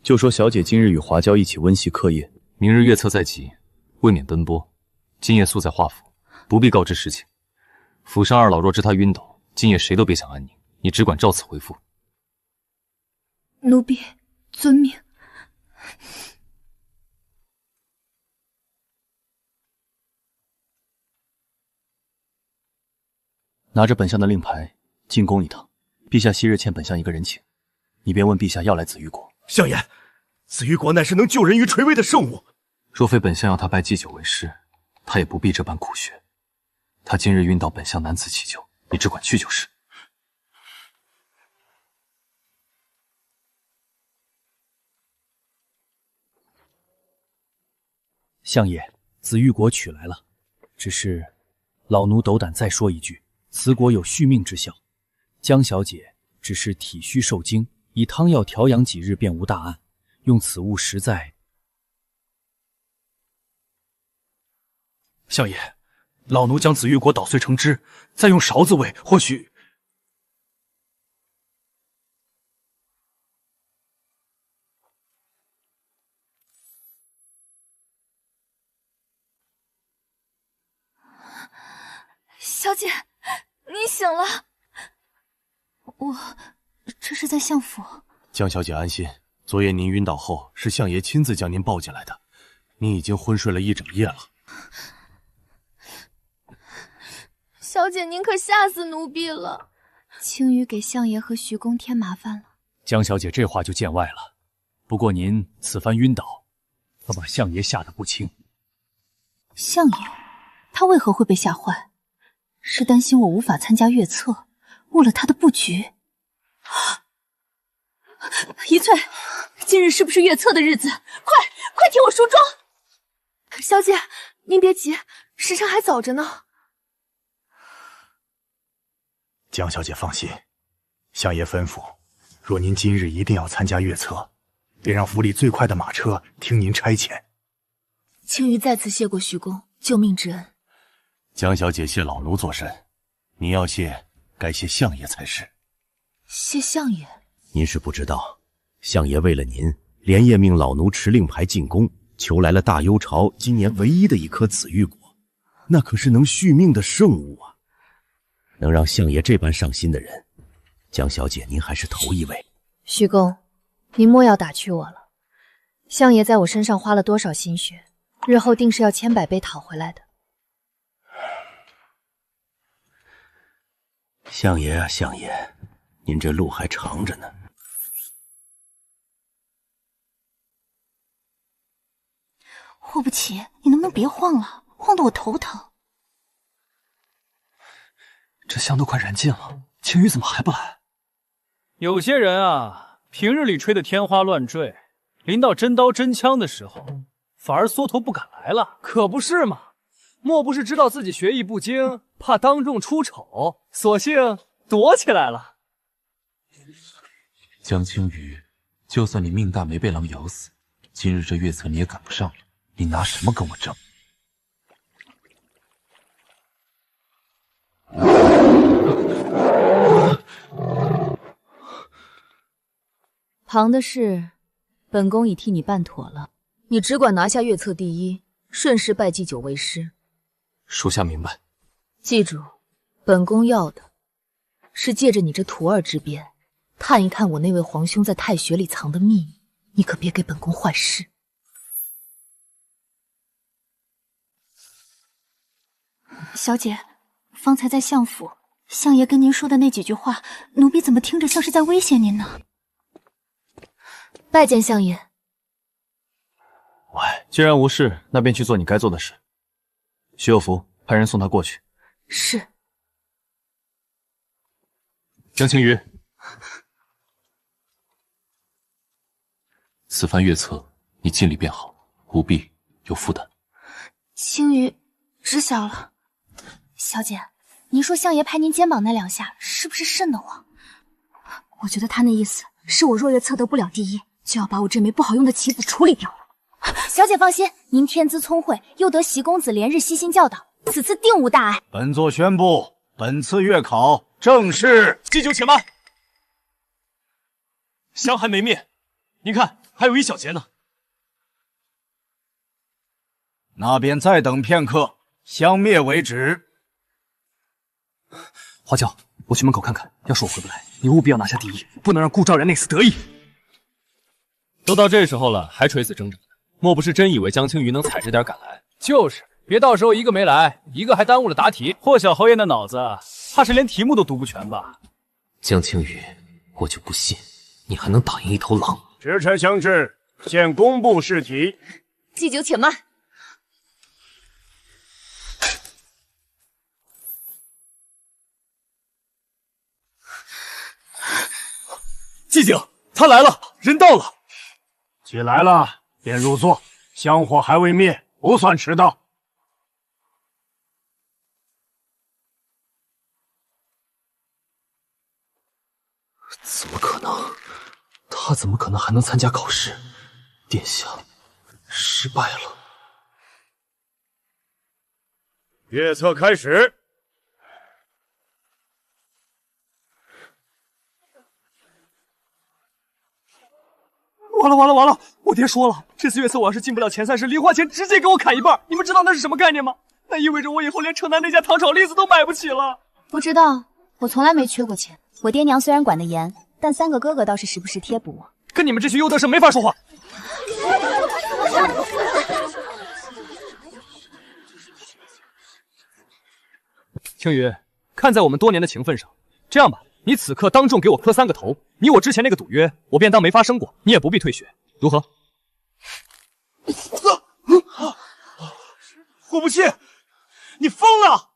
就说小姐今日与华娇一起温习课业，明日月策在即，未免奔波。今夜宿在华府，不必告知实情。府上二老若知他晕倒，今夜谁都别想安宁。你只管照此回复。奴婢遵命。拿着本相的令牌进宫一趟，陛下昔日欠本相一个人情，你便问陛下要来紫玉果。相爷，紫玉果乃是能救人于垂危的圣物，若非本相要他拜祭酒为师，他也不必这般苦学。他今日晕倒，本相难辞其咎，你只管去就是。相爷，紫玉果取来了，只是老奴斗胆再说一句，此果有续命之效。江小姐只是体虚受惊，以汤药调养几日便无大碍，用此物实在……相爷，老奴将紫玉果捣碎成汁，再用勺子喂，或许……小姐，你醒了。我这是在相府。江小姐安心，昨夜您晕倒后，是相爷亲自将您抱进来的，您已经昏睡了1整夜了。小姐，您可吓死奴婢了。青鱼给相爷和徐公添麻烦了。江小姐这话就见外了。不过您此番晕倒，可把相爷吓得不轻。相爷，他为何会被吓坏？是担心我无法参加月策，误了他的布局。一翠，今日是不是月策的日子？快替我梳妆。小姐，您别急，时辰还早着呢。江小姐放心，相爷吩咐，若您今日一定要参加月策，便让府里最快的马车听您差遣。青鱼再次谢过徐公救命之恩。江小姐谢老奴作甚，您要谢，该谢相爷才是。谢相爷，您是不知道，相爷为了您，连夜命老奴持令牌进宫，求来了大幽巢今年唯一的一颗紫玉果，那可是能续命的圣物啊！能让相爷这般上心的人，江小姐您还是头一位。徐公，您莫要打趣我了。相爷在我身上花了多少心血，日后定是要千百倍讨回来的。相爷啊，相爷，您这路还长着呢。霍不起，你能不能别晃了？晃得我头疼。这香都快燃尽了，青羽怎么还不来？有些人啊，平日里吹得天花乱坠，临到真刀真枪的时候，反而缩头不敢来了。可不是嘛，莫不是知道自己学艺不精，怕当众出丑，索性躲起来了。江青羽，就算你命大没被狼咬死，今日这月策你也赶不上了，你拿什么跟我争？旁的事，本宫已替你办妥了。你只管拿下月策第一，顺势拜祭酒为师。属下明白。记住，本宫要的是借着你这徒儿之便，探一探我那位皇兄在太学里藏的秘密。你可别给本宫坏事。小姐，方才在相府，相爷跟您说的那几句话，奴婢怎么听着像是在威胁您呢？拜见相爷。喂，既然无事，那便去做你该做的事。徐有福，派人送他过去。是。江青羽，此番月策你尽力便好，不必有负担。青羽知晓了。小姐，您说相爷拍您肩膀那两下，是不是瘆得慌？我觉得他那意思是我若月策得不了第一，就要把我这枚不好用的棋子处理掉了。小姐放心，您天资聪慧，又得席公子连日悉心教导，此次定无大碍。本座宣布，本次月考正式。祭酒且慢，香还没灭，您看还有一小截呢。那便再等片刻，香灭为止。花椒，我去门口看看，要是我回不来，你务必要拿下第一，不能让顾昭然那次得意。都到这时候了，还垂死挣扎呢，莫不是真以为江青羽能踩着点赶来？就是，别到时候一个没来，一个还耽误了答题。霍小侯爷的脑子，怕是连题目都读不全吧？江青羽，我就不信你还能打赢一头狼。时辰将至，现公布试题。祭酒且慢。季景，他来了，人到了。起来了，便入座。香火还未灭，不算迟到。怎么可能？他怎么可能还能参加考试？殿下，失败了。月测开始。完了！我爹说了，这次月测我要是进不了前30，零花钱直接给我砍一半。你们知道那是什么概念吗？那意味着我以后连城南那家糖炒栗子都买不起了。不知道，我从来没缺过钱。我爹娘虽然管得严，但3个哥哥倒是时不时贴补我。跟你们这群优等生没法说话。青羽，看在我们多年的情分上，这样吧，你此刻当众给我磕3个头，你我之前那个赌约，我便当没发生过，你也不必退学，如何？霍不弃，你疯了！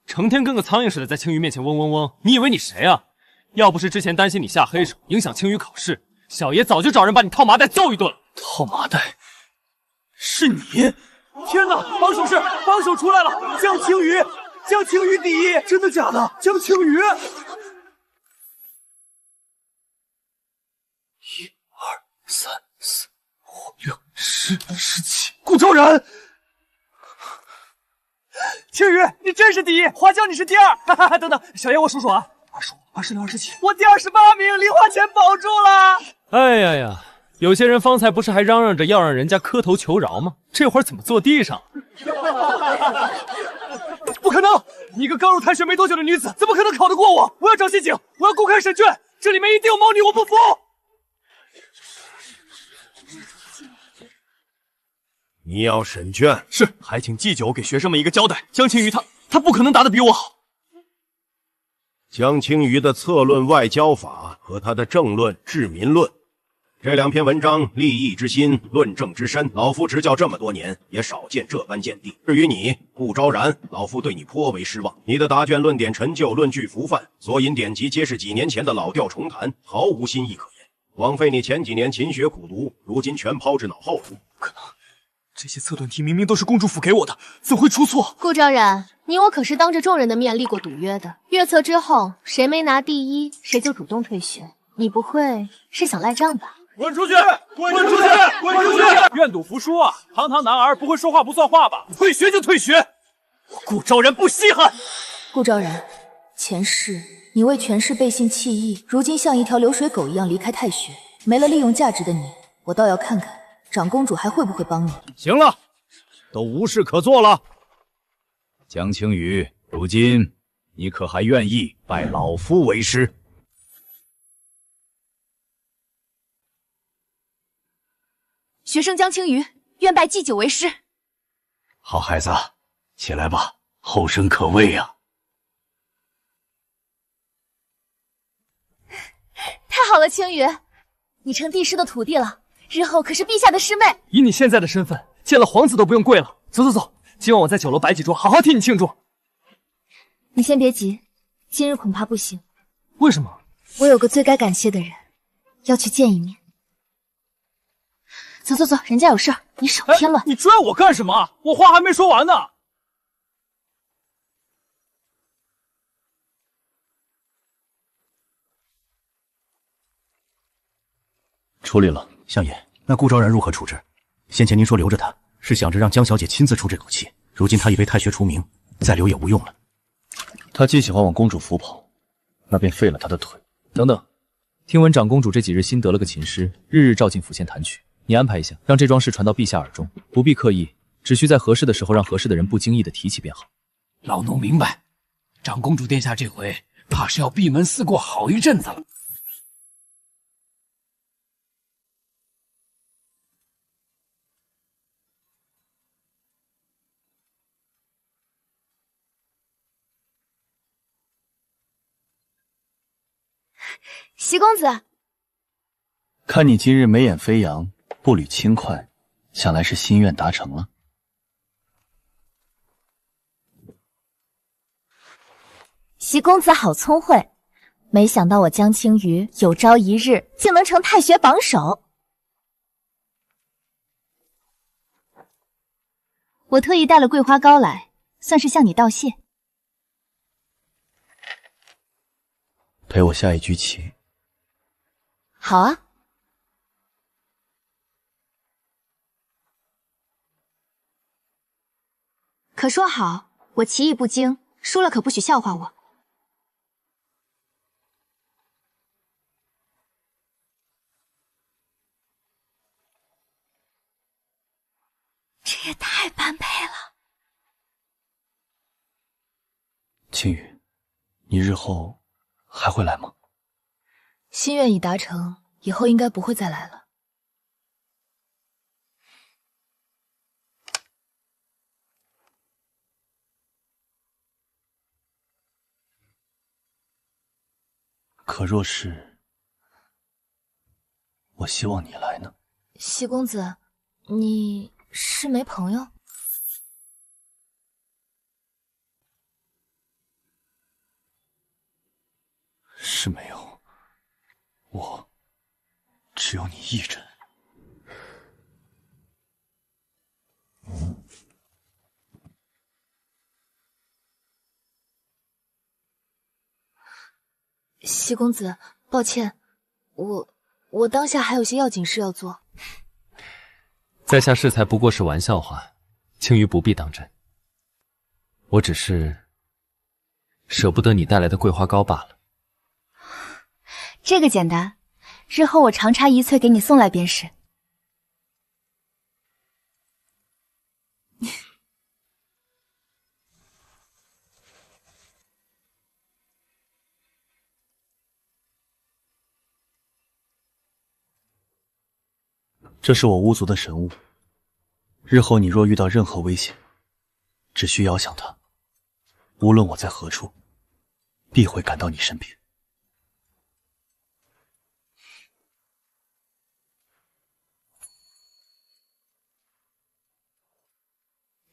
成天跟个苍蝇似的在青羽面前嗡嗡嗡，你以为你谁啊？要不是之前担心你下黑手影响青羽考试，小爷早就找人把你套麻袋揍一顿了。套麻袋？是你？天哪！帮手出来了！江青羽第一！真的假的？江青羽！1、2、3、4、5、6、10、17，顾昭然！青羽，你真是第一！花椒，你是第2！哈哈哈！等等，小爷我数数啊， 26、27，我第28名，零花钱保住了！哎呀呀，有些人方才不是还嚷嚷着要让人家磕头求饶吗？这会儿怎么坐地上？不可能！你一个刚入太学没多久的女子，怎么可能考得过我？我要找刑警，我要公开审卷，这里面一定有猫腻，我不服！你要审卷是，还请祭酒给学生们一个交代。江青瑜他不可能答得比我好。江青瑜的策论外交法和他的政论治民论，这2篇文章立意之心，论证之深，老夫执教这么多年，也少见这般见地。至于你顾昭然，老夫对你颇为失望。你的答卷论点陈旧，论据浮泛，所引典籍皆是几年前的老调重弹，毫无新意可言。枉费你前几年勤学苦读，如今全抛之脑后了。不可能，这些策论题明明都是公主府给我的，怎会出错？顾昭然，你我可是当着众人的面立过赌约的。阅测之后，谁没拿第1，谁就主动退学。你不会是想赖账吧？滚出去！滚出去！滚出去！愿赌服输啊！堂堂男儿不会说话不算话吧？退学就退学，我顾昭然不稀罕。顾昭然，前世你为权势背信弃义，如今像一条流水狗一样离开太学，没了利用价值的你，我倒要看看长公主还会不会帮你。行了，都无事可做了。江青瑜，如今你可还愿意拜老夫为师？学生江青瑜愿拜祭酒为师。好孩子，起来吧，后生可畏啊！太好了，青瑜，你成帝师的徒弟了，日后可是陛下的师妹。以你现在的身份，见了皇子都不用跪了。走走走，今晚我在酒楼摆几桌，好好替你庆祝。你先别急，今日恐怕不行。为什么？我有个最该感谢的人，要去见一面。走走走，人家有事儿，你少添乱。你拽我干什么？我话还没说完呢。处理了，相爷，那顾昭然如何处置？先前您说留着他，是想着让江小姐亲自出这口气，如今他已被太学除名，再留也无用了。他既喜欢往公主府跑，那便废了他的腿。等等，听闻长公主这几日新得了个琴师，日日照进府前弹曲。你安排一下，让这桩事传到陛下耳中，不必刻意，只需在合适的时候让合适的人不经意的提起便好。老奴明白，长公主殿下这回怕是要闭门思过好一阵子了。席公子，看你今日眉眼飞扬，步履轻快，想来是心愿达成了。席公子好聪慧，没想到我江青瑜有朝一日竟能成太学榜首。我特意带了桂花糕来，算是向你道谢。陪我下一局棋。好啊。可说好，我棋艺不精，输了可不许笑话我。这也太般配了。青羽，你日后还会来吗？心愿已达成，以后应该不会再来了。可若是我希望你来呢？席公子，你是没朋友？是没有，我只有你一人。席公子，抱歉，我当下还有些要紧事要做。在下适才不过是玩笑话，青鱼不必当真。我只是舍不得你带来的桂花糕罢了。这个简单，日后我长插一翠给你送来便是。这是我巫族的神物，日后你若遇到任何危险，只需遥想它，无论我在何处，必会赶到你身边。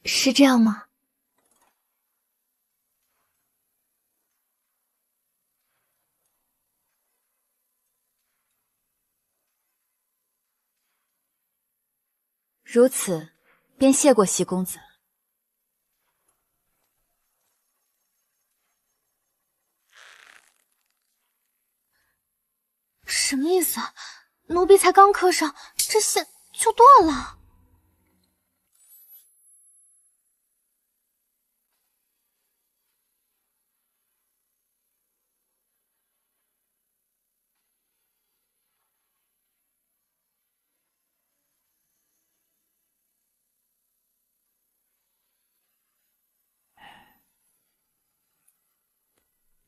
是这样吗？如此，便谢过席公子。什么意思啊？奴婢才刚磕上，这线就断了。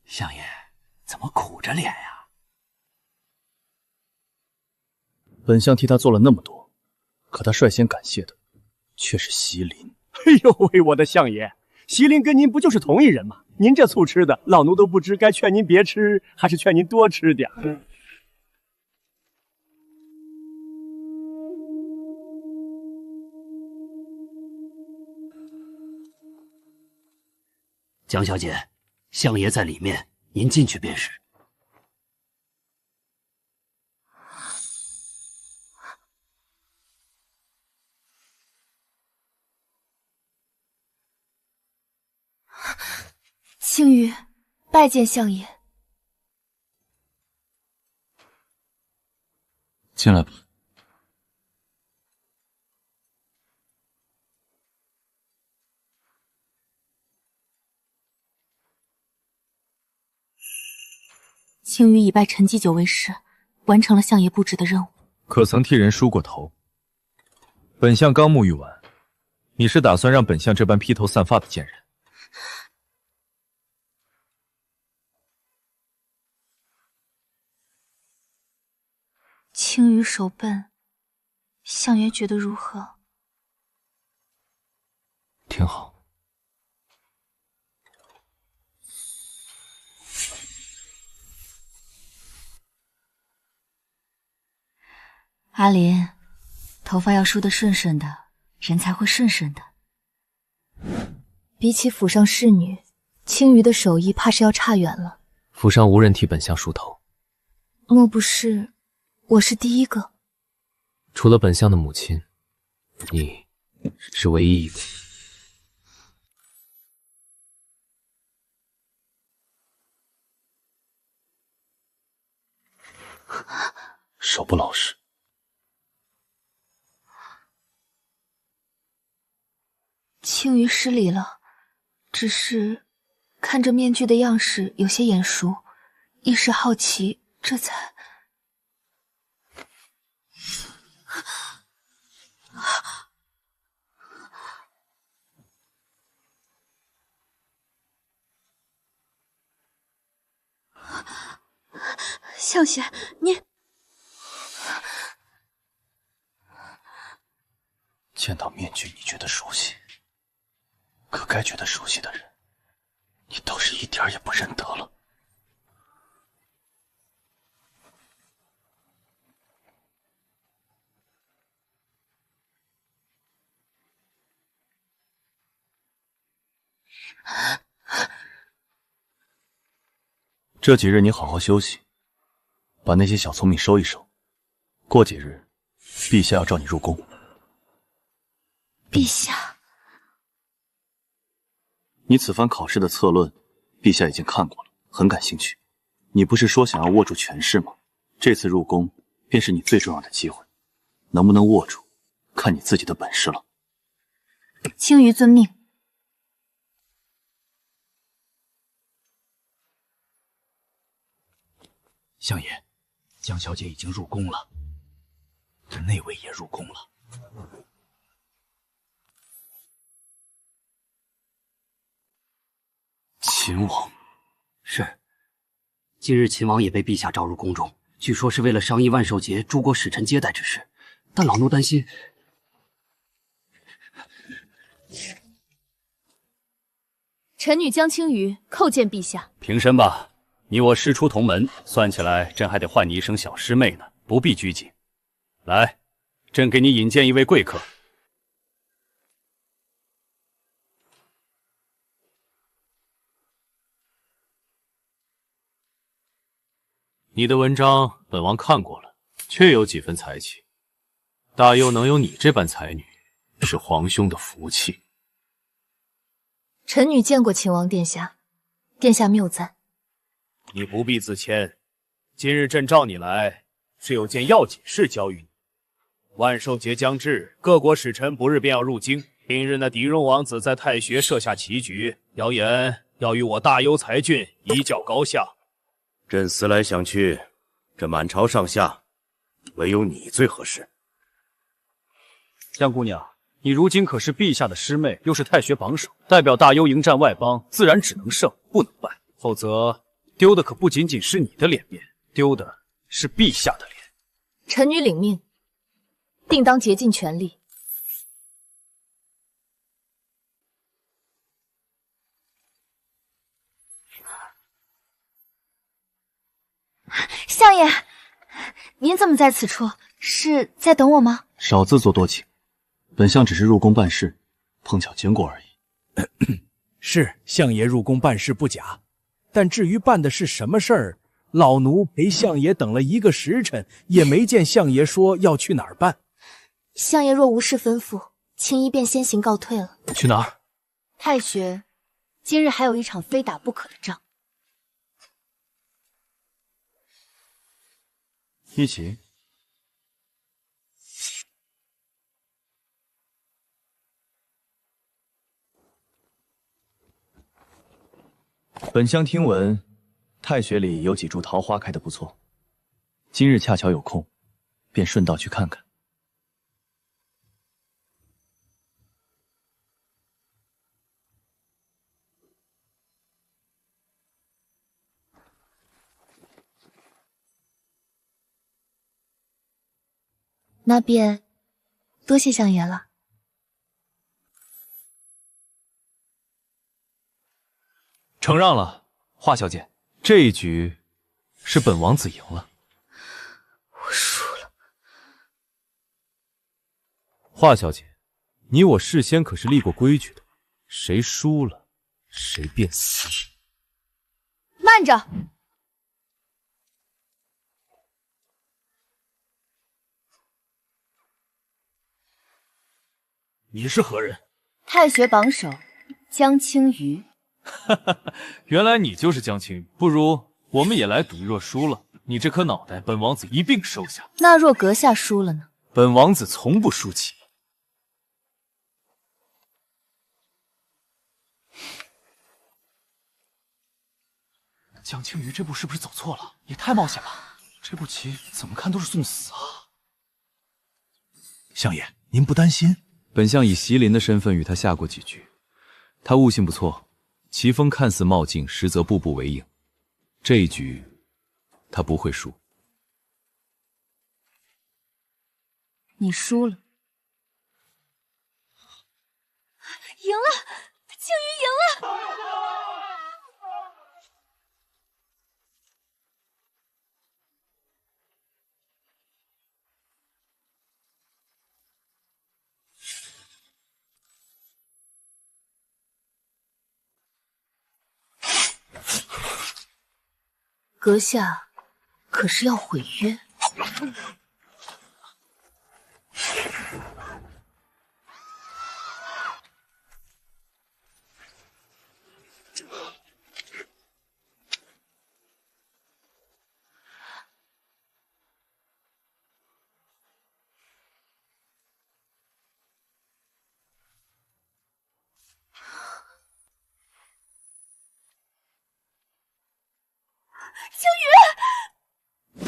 相爷怎么苦着脸呀？本相替他做了那么多，可他率先感谢的却是席琳。哎呦喂，我的相爷，席琳跟您不就是同一人吗？您这醋吃的，老奴都不知该劝您别吃，还是劝您多吃点。江小姐，相爷在里面，您进去便是。青羽拜见相爷。进来吧。青羽以拜陈继久为师，完成了相爷布置的任务。可曾替人梳过头？本相刚沐浴完，你是打算让本相这般披头散发的见人？青羽手笨，相爷觉得如何？挺好。阿林，头发要梳得顺顺的，人才会顺顺的。比起府上侍女，青羽的手艺怕是要差远了。府上无人替本相梳头，莫不是我是第一个？除了本相的母亲，你是唯一一个。手不老实。青羽失礼了，只是看着面具的样式有些眼熟，一时好奇，这才……相爷，您见到面具，你觉得熟悉，可该觉得熟悉的人，你倒是一点也不认得了。这几日你好好休息，把那些小聪明收一收。过几日，陛下要召你入宫。陛下，你此番考试的策论，陛下已经看过了，很感兴趣。你不是说想要握住权势吗？这次入宫便是你最重要的机会，能不能握住，看你自己的本事了。青羽遵命。相爷，江小姐已经入宫了，这那位也入宫了。秦王是，今日秦王也被陛下召入宫中，据说是为了商议万寿节诸国使臣接待之事，但老奴担心。臣女江青瑜叩见陛下。平身吧，你我师出同门，算起来朕还得唤你一声小师妹呢，不必拘谨。来，朕给你引荐一位贵客。你的文章本王看过了，确有几分才气。大幽能有你这般才女，是皇兄的福气。臣女见过秦王殿下，殿下谬赞。你不必自谦，今日朕召你来，是有件要紧事交与你。万寿节将至，各国使臣不日便要入京。今日那狄戎王子在太学设下棋局，谣言要与我大幽才俊一较高下。朕思来想去，这满朝上下，唯有你最合适。江姑娘，你如今可是陛下的师妹，又是太学榜首，代表大幽迎战外邦，自然只能胜不能败，否则丢的可不仅仅是你的脸面，丢的是陛下的脸。臣女领命，定当竭尽全力。相爷，您怎么在此处？是在等我吗？少自作多情，本相只是入宫办事，碰巧经过而已。是相爷入宫办事不假，但至于办的是什么事儿，老奴陪相爷等了1个时辰，也没见相爷说要去哪儿办。相爷若无事吩咐，青衣便先行告退了。去哪儿？太学今日还有一场非打不可的仗。一起。本相听闻，太学里有几株桃花开得不错，今日恰巧有空，便顺道去看看。那便多谢相爷了。承让了，华小姐，这一局是本王子赢了。我输了。华小姐，你我事先可是立过规矩的，谁输了，谁便死。慢着！你是何人？太学榜首江青瑜。原来你就是江青瑜，不如我们也来赌，若输了，你这颗脑袋本王子一并收下。那若阁下输了呢？本王子从不输棋。江青瑜这步是不是走错了？也太冒险了，这步棋怎么看都是送死啊！相爷，您不担心？本相以席琳的身份与他下过几局，他悟性不错，棋风看似冒进，实则步步为营。这一局，他不会输。你输了。赢了，青瑜赢了！阁下可是要毁约？青瑜，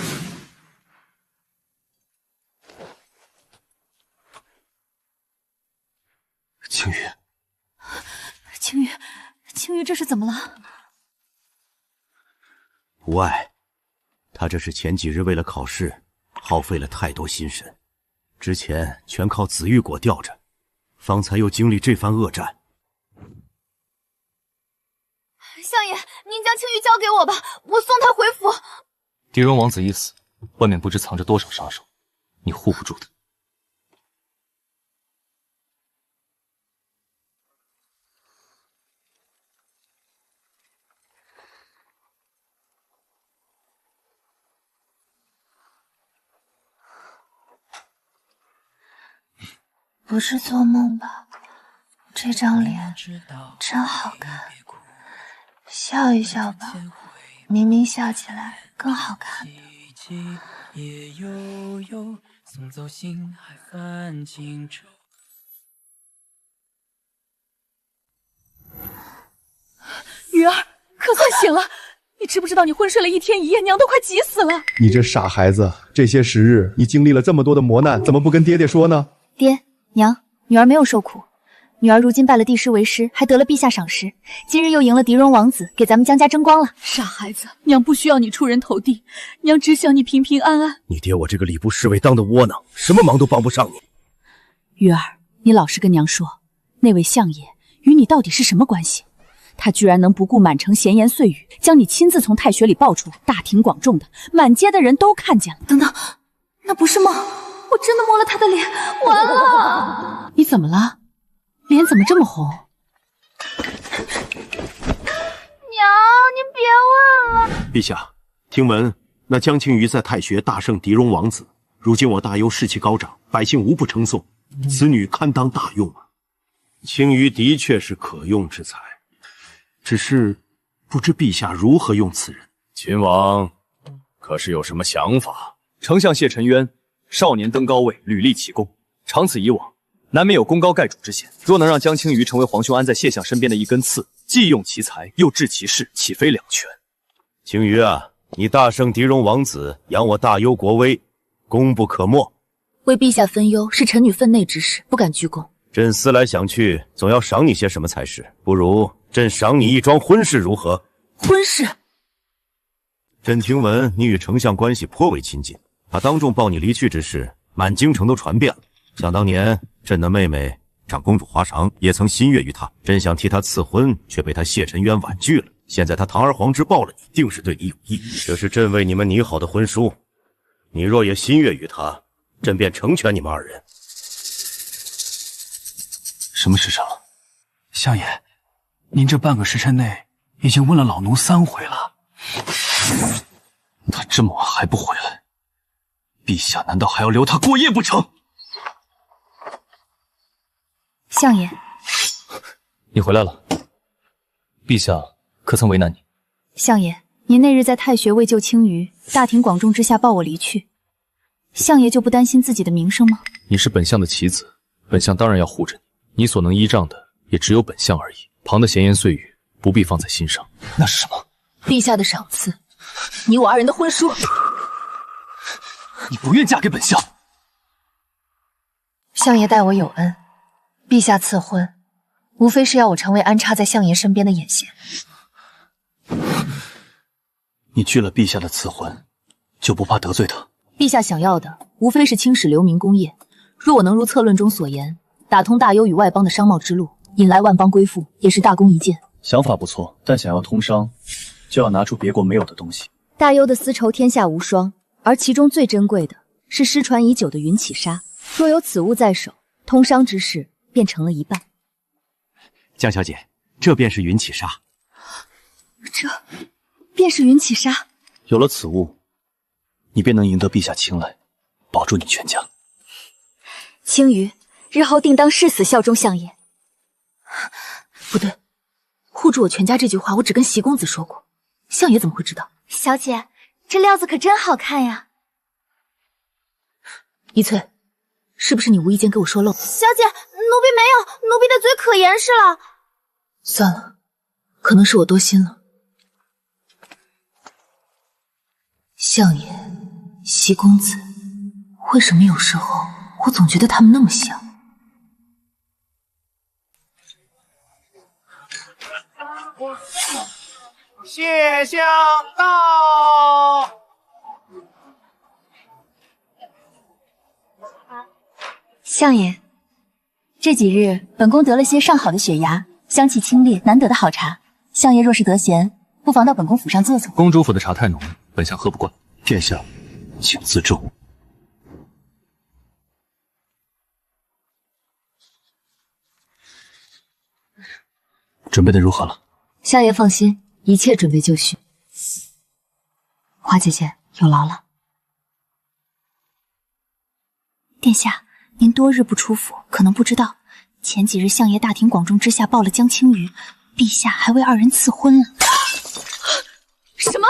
青鱼这是怎么了？无碍，他这是前几日为了考试，耗费了太多心神，之前全靠紫玉果吊着，方才又经历这番恶战。相爷，您将青鱼交给我吧，我送他回府。狄荣王子一死，外面不知藏着多少杀手，你护不住的。不是做梦吧？这张脸真好看，笑一笑吧，明明笑起来更好看的。鱼儿，可算醒了！你知不知道你昏睡了1天1夜，娘都快急死了。你这傻孩子，这些时日你经历了这么多的磨难，怎么不跟爹爹说呢？爹娘，女儿没有受苦，女儿如今拜了帝师为师，还得了陛下赏识，今日又赢了狄荣王子，给咱们江家争光了。傻孩子，娘不需要你出人头地，娘只想你平平安安。你爹我这个礼部侍卫当的窝囊，什么忙都帮不上你。鱼儿，你老实跟娘说，那位相爷与你到底是什么关系？他居然能不顾满城闲言碎语，将你亲自从太学里抱出来，大庭广众的，满街的人都看见了。等等，那不是梦，我真的摸了他的脸，完了！你怎么了？脸怎么这么红？娘，您别问了。陛下，听闻那江青鱼在太学大胜狄荣王子，如今我大幽士气高涨，百姓无不称颂，此女堪当大用啊。青鱼的确是可用之才，只是不知陛下如何用此人。秦王可是有什么想法？丞相谢沉渊少年登高位，屡立奇功，长此以往，难免有功高盖主之嫌。若能让江青鱼成为皇兄安在谢相身边的一根刺，既用其才，又治其事，岂非两全？青鱼啊，你大胜狄荣王子，扬我大幽国威，功不可没。为陛下分忧是臣女分内之事，不敢居功。朕思来想去，总要赏你些什么才是。不如朕赏你一桩婚事如何？婚事？朕听闻你与丞相关系颇为亲近，他当众抱你离去之事，满京城都传遍了。想当年，朕的妹妹长公主华裳也曾心悦于他，朕想替他赐婚，却被他谢沉渊婉拒了。现在他堂而皇之抱了你，定是对你有意。这是朕为你们拟好的婚书，你若也心悦于他，朕便成全你们二人。什么时辰了？相爷，您这半个时辰内已经问了老奴3回了。他这么晚还不回来，陛下难道还要留他过夜不成？相爷，你回来了，陛下可曾为难你？相爷，您那日在太学为救青鱼，大庭广众之下抱我离去，相爷就不担心自己的名声吗？你是本相的棋子，本相当然要护着你。你所能依仗的也只有本相而已，旁的闲言碎语不必放在心上。那是什么？陛下的赏赐，你我二人的婚书。你不愿嫁给本相？相爷待我有恩，陛下赐婚，无非是要我成为安插在相爷身边的眼线。你拒了陛下的赐婚，就不怕得罪他？陛下想要的无非是青史留名功业，若我能如策论中所言，打通大幽与外邦的商贸之路，引来万邦归附，也是大功一件。想法不错，但想要通商，就要拿出别国没有的东西。大幽的丝绸天下无双，而其中最珍贵的是失传已久的云起纱。若有此物在手，通商之事便成了一半。江小姐，这便是云起纱。这便是云起纱。有了此物，你便能赢得陛下青睐，保住你全家。青鱼日后定当誓死效忠相爷。不对，护住我全家这句话我只跟席公子说过，相爷怎么会知道？小姐，这料子可真好看呀。一翠，是不是你无意间给我说漏？小姐，奴婢没有，奴婢的嘴可严实了。算了，可能是我多心了。相爷，席公子，为什么有时候我总觉得他们那么像？谢相到。相爷，这几日本宫得了些上好的血芽，香气清冽，难得的好茶。相爷若是得闲，不妨到本宫府上坐坐。公主府的茶太浓，本相喝不惯。殿下，请自重。准备的如何了？相爷放心，一切准备就绪。华姐姐有劳了。殿下，您多日不出府，可能不知道，前几日相爷大庭广众之下抱了江青鱼，陛下还为二人赐婚了。什么？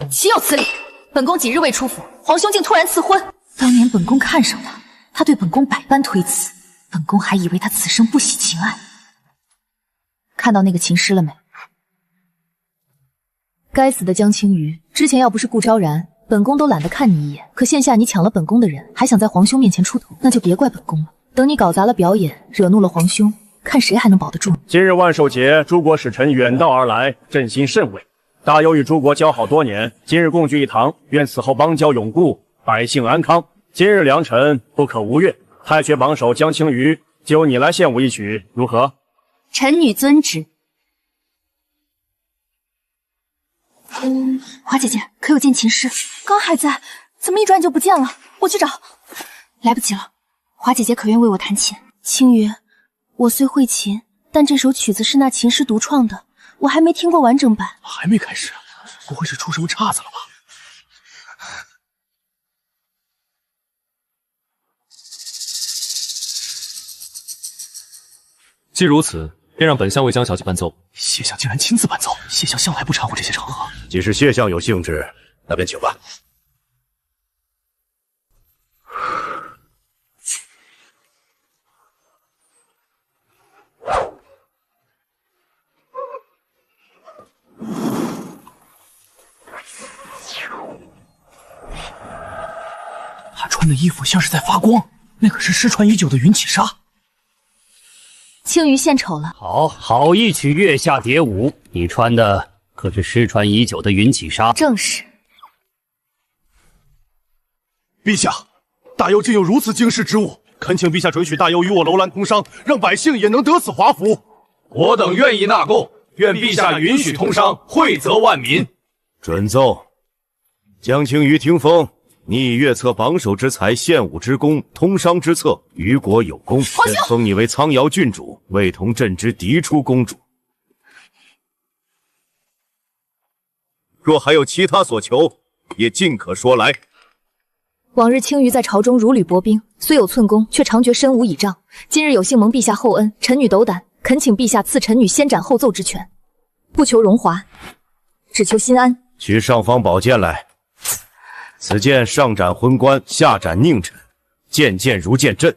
岂有此理！本宫几日未出府，皇兄竟突然赐婚。当年本宫看上他，他对本宫百般推辞，本宫还以为他此生不喜情爱。看到那个琴师了没？该死的江青鱼！之前要不是顾昭然，本宫都懒得看你一眼。可现下你抢了本宫的人，还想在皇兄面前出头，那就别怪本宫了。等你搞砸了表演，惹怒了皇兄，看谁还能保得住你。今日万寿节，诸国使臣远道而来，朕心甚慰。大幽与诸国交好多年，今日共聚一堂，愿此后邦交永固，百姓安康。今日良辰，不可无月。太学榜首江青鱼，就由你来献舞一曲，如何？臣女遵旨。华姐姐，可有见琴师？刚还在，怎么一转就不见了？我去找。来不及了。华姐姐可愿为我弹琴？青鱼，我虽会琴，但这首曲子是那琴师独创的，我还没听过完整版。还没开始，不会是出什么岔子了吧？既如此，便让本相为江小姐伴奏。谢相竟然亲自伴奏，谢相向来不掺和这些场合。既是谢相有兴致，那便请吧。他穿的衣服像是在发光，那可是失传已久的云起纱。青鱼献丑了，好一曲月下蝶舞，你穿的可是失传已久的云起纱？正是。陛下，大幽竟有如此惊世之物，恳请陛下准许大幽与我楼兰通商，让百姓也能得此华福。我等愿意纳贡，愿陛下允许通商，惠泽万民。准奏。江青鱼听风。你以月策榜首之才，献舞之功，通商之策，于国有功。朕封你为苍瑶郡主，为同朕之嫡出公主。若还有其他所求，也尽可说来。往日青鱼在朝中如履薄冰，虽有寸功，却常觉身无倚仗。今日有幸蒙陛下厚恩，臣女斗胆，恳请陛下赐臣女先斩后奏之权，不求荣华，只求心安。取尚方宝剑来。此剑上斩昏官，下斩佞臣，剑剑如见朕。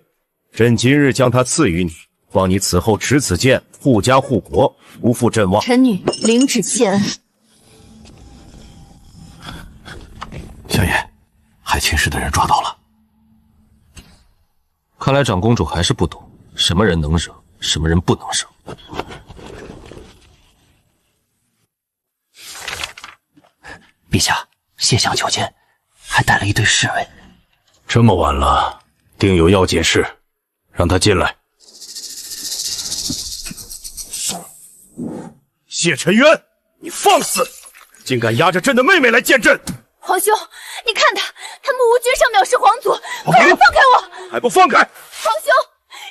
朕今日将它赐予你，望你此后持此剑护家护国，不负朕望。臣女领旨谢恩。相爷，害秦氏的人抓到了。看来长公主还是不懂什么人能惹，什么人不能惹。陛下，谢相求见。还带了一队侍卫。这么晚了，定有要紧事，让他进来。谢沉渊，你放肆！竟敢压着朕的妹妹来见朕！皇兄，你看他目无绝上藐视皇族，快点放开我！还不放开！皇兄，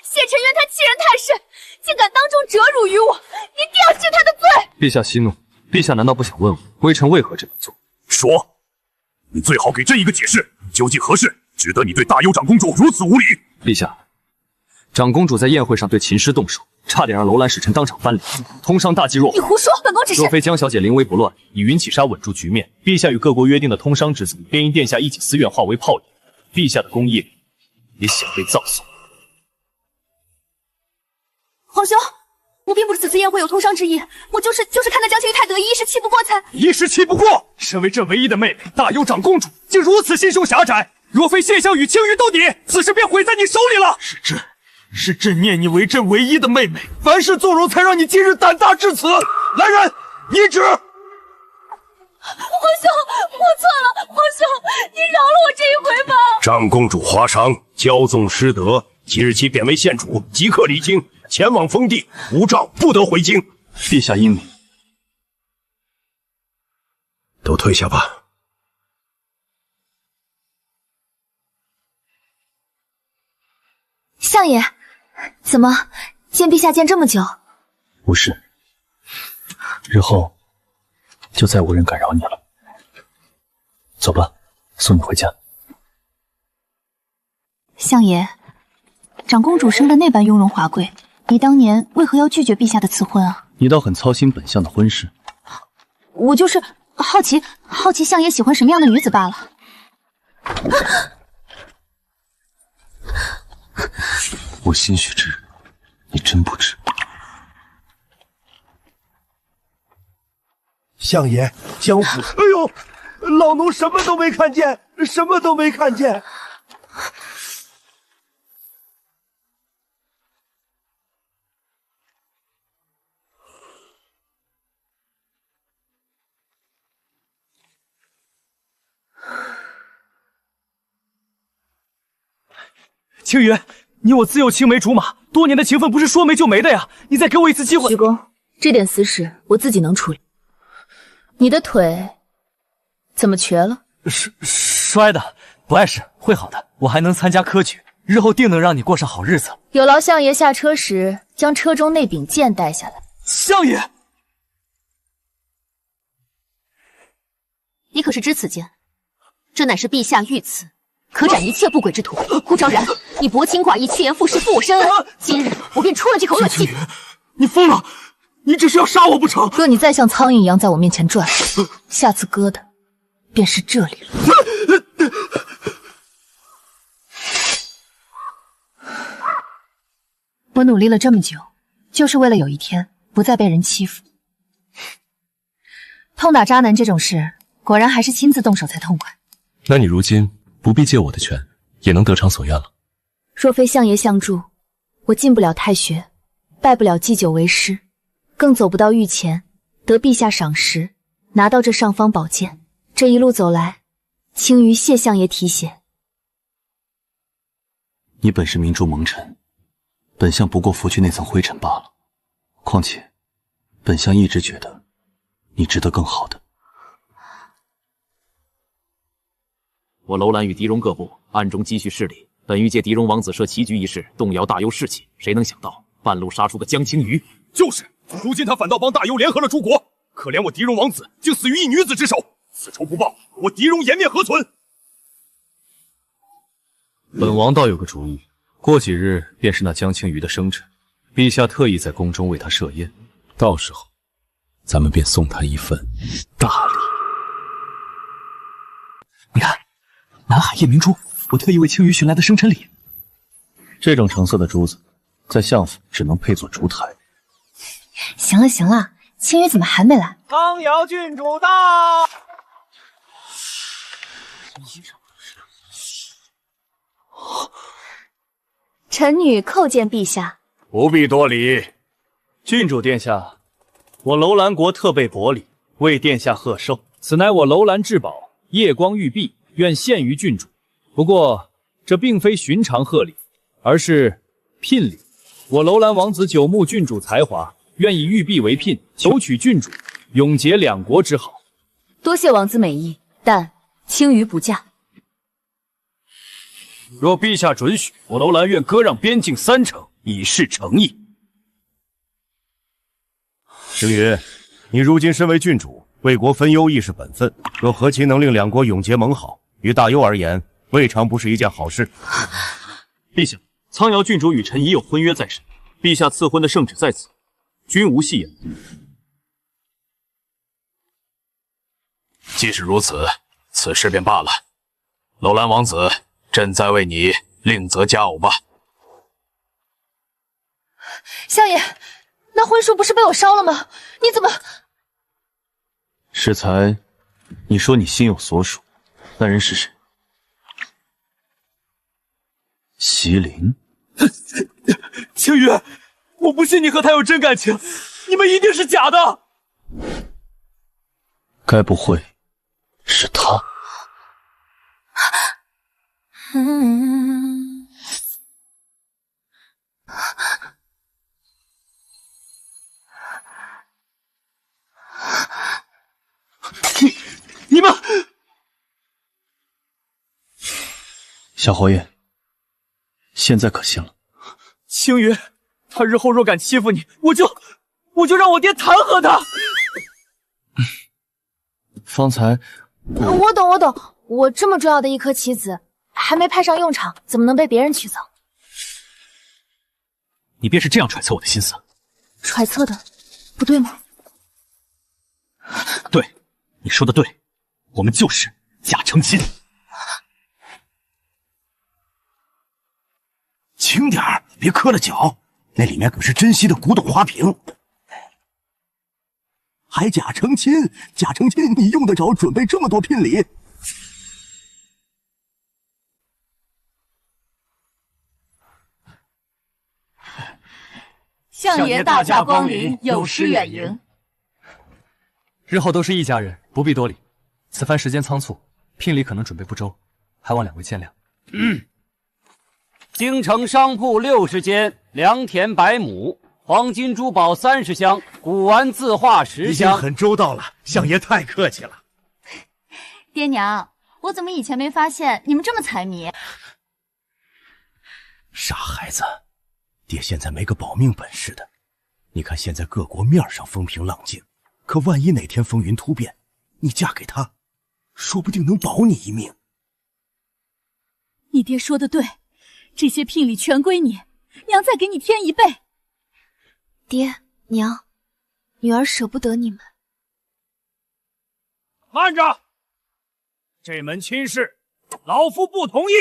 谢沉渊他欺人太甚，竟敢当众折辱于我，你定要治他的罪！陛下息怒，陛下难道不想问问微臣为何这么做？说。你最好给朕一个解释，究竟何事值得你对大幽长公主如此无礼？陛下，长公主在宴会上对秦师动手，差点让楼兰使臣当场翻脸，通商大忌若。你胡说！本宫只是……若非江小姐临危不乱，以云起纱稳住局面，陛下与各国约定的通商之策，便因殿下一己私怨化为泡影，陛下的功业也想被葬送。皇兄，我并不是此次宴会有通商之意，我就是看那江青鱼太得意，一时气不过才……一时气不过！身为朕唯一的妹妹，大幽长公主竟如此心胸狭窄，若非谢相与青鱼斗你，此事便毁在你手里了。是朕是朕念你为朕唯一的妹妹，凡事纵容，才让你今日胆大至此。来人，拟旨！皇兄，我错了，皇兄，你饶了我这一回吧。长公主华裳骄纵失德，即日起贬为县主，即刻离京，前往封地，无诏不得回京。陛下英明。都退下吧。相爷，怎么见陛下见这么久？无事，日后就再无人敢扰你了。走吧，送你回家。相爷，长公主生的那般雍容华贵，你当年为何要拒绝陛下的赐婚啊？你倒很操心本相的婚事。我就是好奇相爷喜欢什么样的女子罢了。我兴许知，你真不知。相爷，江府……哎呦，老奴什么都没看见，什么都没看见。青羽，你我自幼青梅竹马，多年的情分不是说没就没的呀！你再给我一次机会。徐公，这点私事我自己能处理。你的腿怎么瘸了？摔的，不碍事，会好的。我还能参加科举，日后定能让你过上好日子。有劳相爷下车时将车中那柄剑带下来。相爷，你可是知此剑？这乃是陛下御赐，可斩一切不轨之徒。顾昭然，你薄情寡义，趋炎附势，负我深恩。今日我便出了这口恶气。你疯了！你只是要杀我不成？哥，你再像苍蝇一样在我面前转，下次割的便是这里了。我努力了这么久，就是为了有一天不再被人欺负。痛打渣男这种事，果然还是亲自动手才痛快。那你如今不必借我的权，也能得偿所愿了。若非相爷相助，我进不了太学，拜不了祭酒为师，更走不到御前，得陛下赏识，拿到这尚方宝剑。这一路走来，青鱼谢相爷提携。你本是明珠蒙尘，本相不过拂去那层灰尘罢了。况且，本相一直觉得你值得更好的。我楼兰与狄戎各部暗中积蓄势力，本欲借狄戎王子设棋局一事动摇大幽士气，谁能想到半路杀出个江青鱼。就是，如今他反倒帮大幽联合了诸国，可怜我狄戎王子竟死于一女子之手，此仇不报，我狄戎颜面何存？本王倒有个主意，过几日便是那江青鱼的生辰，陛下特意在宫中为他设宴，到时候咱们便送他一份大礼。你看，南海夜明珠，我特意为青鱼寻来的生辰礼。这种成色的珠子，在相府只能配作烛台。行了行了，青鱼怎么还没来？康瑶郡主到。臣女叩见陛下。不必多礼。郡主殿下，我楼兰国特备薄礼，为殿下贺寿。此乃我楼兰至宝夜光玉璧，愿献于郡主。不过这并非寻常贺礼，而是聘礼。我楼兰王子久慕郡主才华，愿以玉璧为聘，求娶郡主，永结两国之好。多谢王子美意，但青鱼不嫁。若陛下准许，我楼兰愿割让边境3成，以示诚意。青云，你如今身为郡主，为国分忧亦是本分，若何其能令两国永结盟好？于大幽而言，未尝不是一件好事。陛下，苍瑶郡主与臣已有婚约在身，陛下赐婚的圣旨在此，均无戏言。既是如此，此事便罢了。楼兰王子，朕再为你另择佳偶吧。相爷，那婚书不是被我烧了吗？你怎么……适才，你说你心有所属，那人是谁？席琳。青羽，我不信你和他有真感情，你们一定是假的。该不会是他？你们，小侯爷，现在可信了？青羽，他日后若敢欺负你，我就让我爹弹劾他。方才我懂，我这么重要的一颗棋子还没派上用场，怎么能被别人取走？你便是这样揣测我的心思？揣测的不对吗？对，你说的对，我们就是假成亲。轻点儿，别磕了脚，那里面可是珍稀的古董花瓶。还假成亲？假成亲，你用得着准备这么多聘礼？相爷大驾光临，有失远迎。日后都是一家人，不必多礼。此番时间仓促，聘礼可能准备不周，还望两位见谅。京城商铺60间，良田100亩，黄金珠宝30箱，古玩字画10箱。已经很周到了，相爷太客气了。爹娘，我怎么以前没发现你们这么财迷？傻孩子，爹现在没个保命本事的。你看现在各国面上风平浪静，可万一哪天风云突变，你嫁给他，说不定能保你一命。你爹说的对，这些聘礼全归你，娘再给你添1倍。爹娘，女儿舍不得你们。慢着，这门亲事，老夫不同意。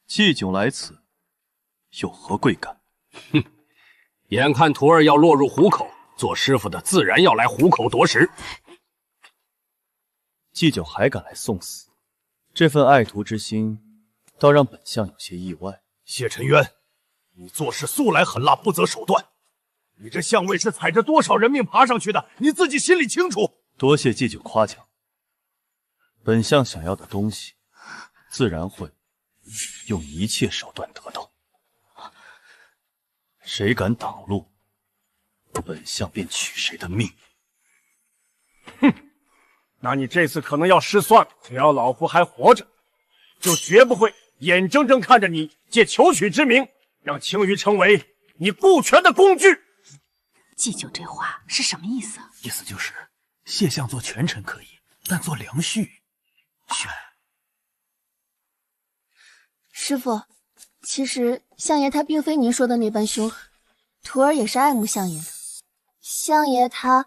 季迥来此，有何贵干？哼，眼看徒儿要落入虎口，做师傅的自然要来虎口夺食。季迥还敢来送死，这份爱徒之心，倒让本相有些意外。谢沉渊，你做事素来狠辣，不择手段。你这相位是踩着多少人命爬上去的，你自己心里清楚。多谢季迥夸奖，本相想要的东西，自然会用一切手段得到。谁敢挡路，本相便取谁的命。哼，那你这次可能要失算了。只要老夫还活着，就绝不会眼睁睁看着你借求娶之名，让青鱼成为你顾全的工具。季迥这话是什么意思？意思就是谢相做权臣可以，但做良婿悬。师父，其实相爷他并非您说的那般凶狠，徒儿也是爱慕相爷的。相爷他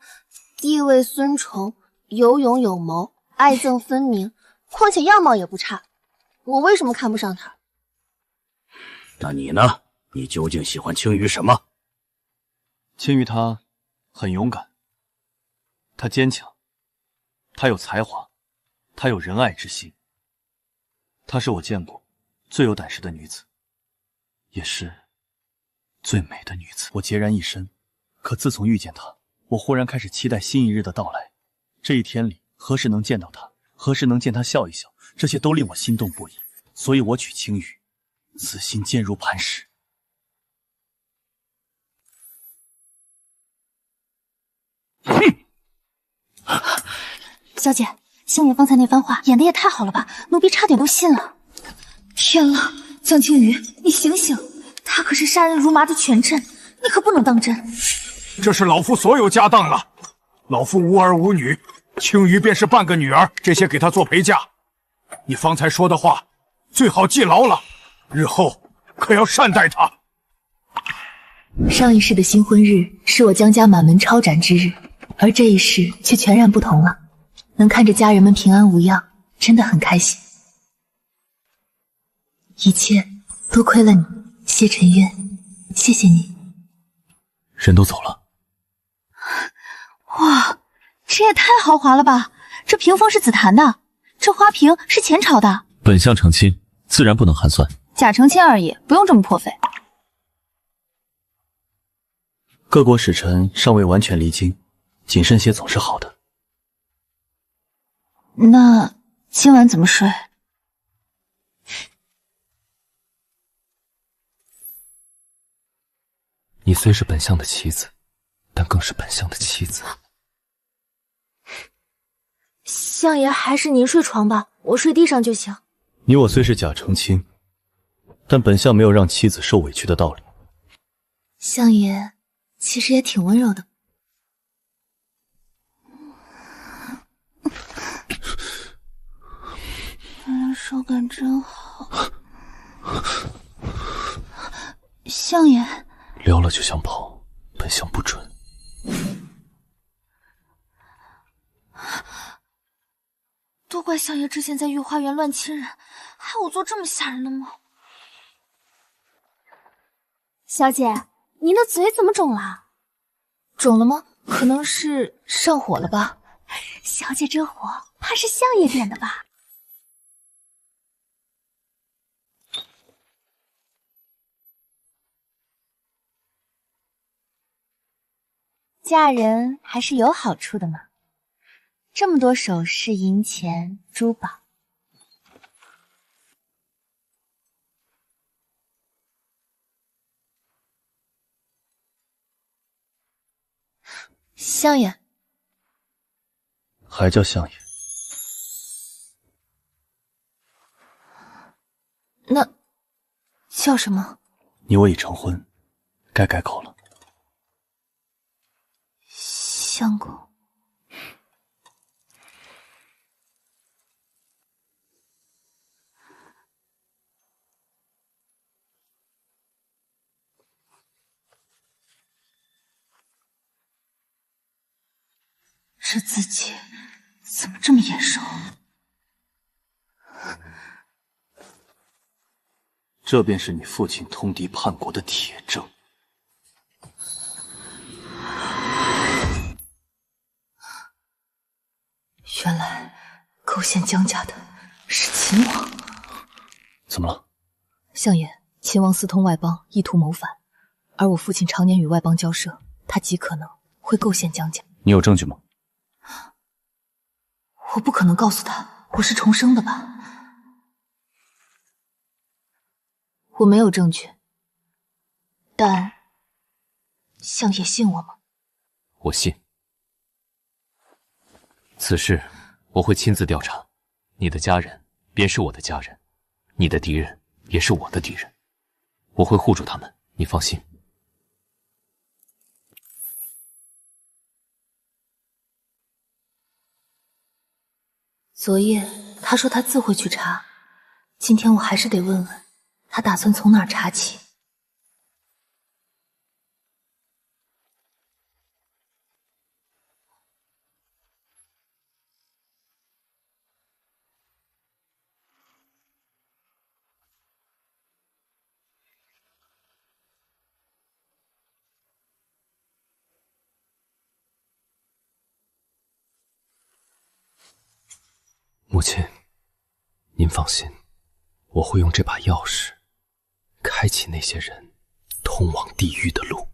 地位尊崇，有勇有谋，爱憎分明，况且样貌也不差，我为什么看不上他？那你呢？你究竟喜欢青鱼什么？青鱼他很勇敢，他坚强，他有才华，他有仁爱之心，她是我见过最有胆识的女子，也是最美的女子。我孑然一身，可自从遇见她，我忽然开始期待新一日的到来。这一天里，何时能见到她，何时能见她笑一笑，这些都令我心动不已。所以我娶青羽，此心坚如磐石。小姐，星爷方才那番话演的也太好了吧，奴婢差点都信了。天了，江青鱼，你醒醒，他可是杀人如麻的权臣，你可不能当真。这是老夫所有家当了，老夫无儿无女，青鱼便是半个女儿，这些给她做陪嫁。你方才说的话，最好记牢了，日后可要善待她。上一世的新婚日是我江家满门抄斩之日，而这一世却全然不同了。能看着家人们平安无恙，真的很开心。一切多亏了你，谢沉渊，谢谢你。人都走了。哇，这也太豪华了吧！这屏风是紫檀的，这花瓶是前朝的。本相成亲，自然不能寒酸。假成亲而已，不用这么破费。各国使臣尚未完全离京，谨慎些总是好的。那今晚怎么睡？你虽是本相的妻子，但更是本相的妻子。相爷还是您睡床吧，我睡地上就行。你我虽是假成亲，但本相没有让妻子受委屈的道理。相爷其实也挺温柔的。原来手感真好。相爷，撩了就想跑，本相不准。都怪相爷之前在御花园乱亲人，害我做这么吓人的梦。小姐，您的嘴怎么肿了？肿了吗？可能是上火了吧。小姐这火，怕是相爷点的吧？嫁人还是有好处的嘛。这么多首饰、银钱、珠宝，相爷，还叫相爷？那叫什么？你我已成婚，该改口了。相公。这自己怎么这么眼熟？这便是你父亲通敌叛国的铁证。原来构陷江家的是秦王。怎么了？相爷，秦王私通外邦，意图谋反，而我父亲常年与外邦交涉，他极可能会构陷江家。你有证据吗？我不可能告诉他我是重生的吧？我没有证据，但相爷信我吗？我信。此事我会亲自调查，你的家人便是我的家人，你的敌人也是我的敌人，我会护住他们，你放心。昨夜他说他自会去查，今天我还是得问问，他打算从哪儿查起？母亲，您放心，我会用这把钥匙开启那些人通往地狱的路。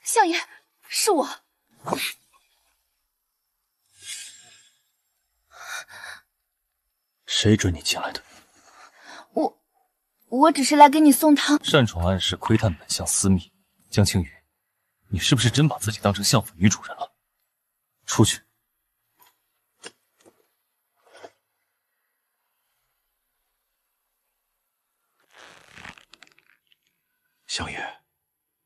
相爷，是我。谁准你进来的？我只是来给你送汤。擅闯暗室，窥探本相私密，江青羽，你是不是真把自己当成相府女主人了？出去！相爷，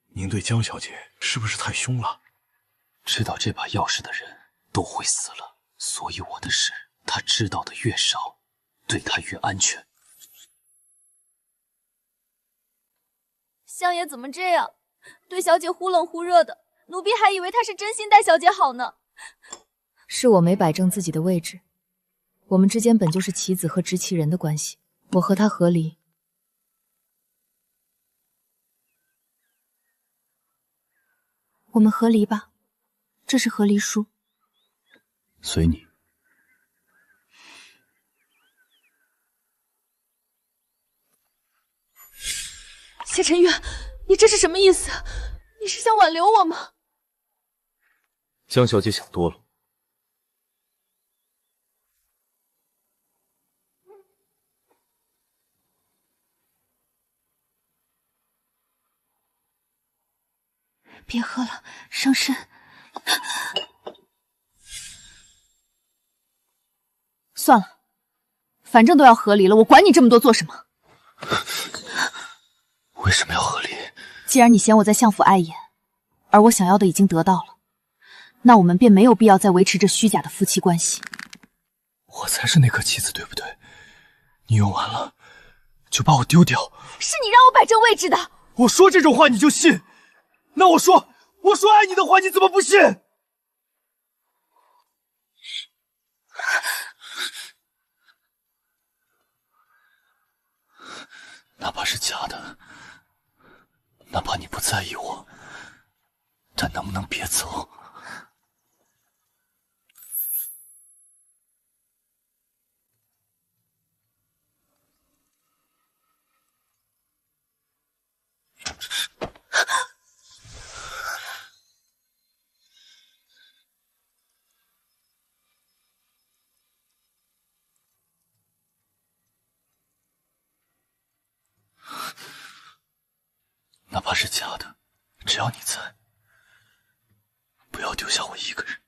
您对江小姐是不是太凶了？知道这把钥匙的人都会死了，所以我的事他知道的越少，对他越安全。相爷怎么这样？对小姐忽冷忽热的，奴婢还以为他是真心待小姐好呢。是我没摆正自己的位置，我们之间本就是棋子和执棋人的关系，我和他和离。我们和离吧，这是和离书。随你。谢晨月，你这是什么意思？你是想挽留我吗？江小姐想多了。别喝了，伤身。算了，反正都要和离了，我管你这么多做什么？为什么要和离？既然你嫌我在相府碍眼，而我想要的已经得到了，那我们便没有必要再维持这虚假的夫妻关系。我才是那颗棋子，对不对？你用完了就把我丢掉。是你让我摆正位置的。我说这种话你就信？那我说爱你的话，你怎么不信？哪怕是假的，哪怕你不在意我，但能不能别走？哪怕是假的，只要你在，不要丢下我一个人。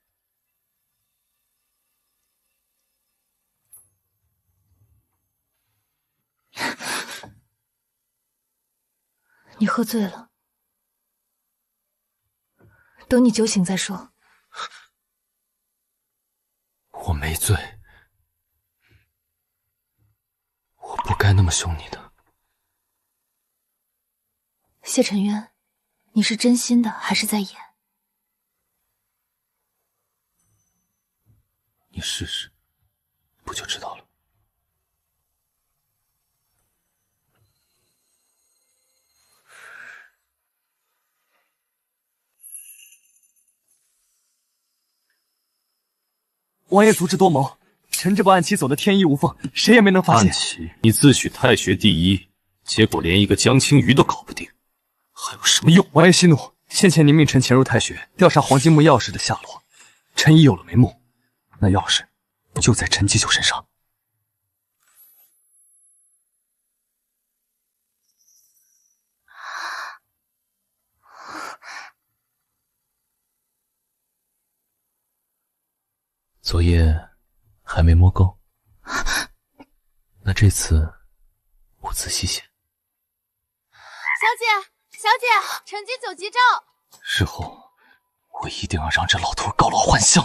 你喝醉了，等你酒醒再说。我没醉，我不该那么凶你的。谢尘渊，你是真心的还是在演？你试试，不就知道了。王爷足智多谋，臣这步暗棋走得天衣无缝，谁也没能发现。暗棋，你自诩太学第一，结果连一个江青鱼都搞不定，还有什么用？王爷息怒，先前您命臣潜入太学，调查黄金木钥匙的下落，臣已有了眉目。那钥匙就在陈继秀身上。昨夜还没摸够，那这次我仔细些。小姐，臣今酒急召。日后我一定要让这老头告老还乡。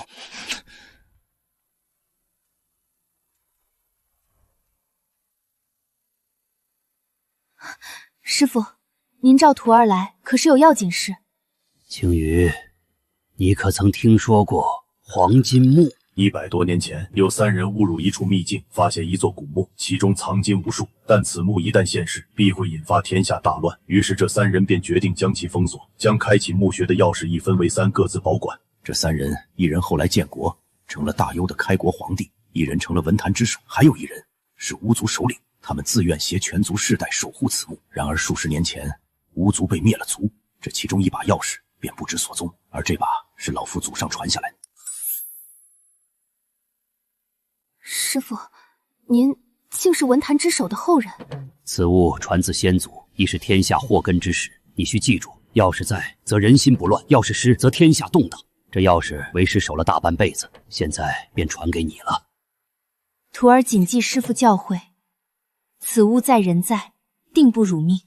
师傅，您召徒儿来，可是有要紧事？青羽，你可曾听说过黄金墓？100多年前，有3人误入一处秘境，发现一座古墓，其中藏金无数。但此墓一旦现世，必会引发天下大乱。于是这3人便决定将其封锁，将开启墓穴的钥匙一分为3，各自保管。这3人，一人后来建国，成了大幽的开国皇帝；一人成了文坛之首，还有一人是巫族首领。他们自愿携全族世代守护此墓。然而数十年前，巫族被灭了族，这其中一把钥匙便不知所踪，而这把是老夫祖上传下来的。师傅，您竟是文坛之首的后人？此物传自先祖，亦是天下祸根之始。你须记住，钥匙在，则人心不乱；钥匙失，则天下动荡。这钥匙为师守了大半辈子，现在便传给你了。徒儿谨记师父教诲，此物在人在，定不辱命。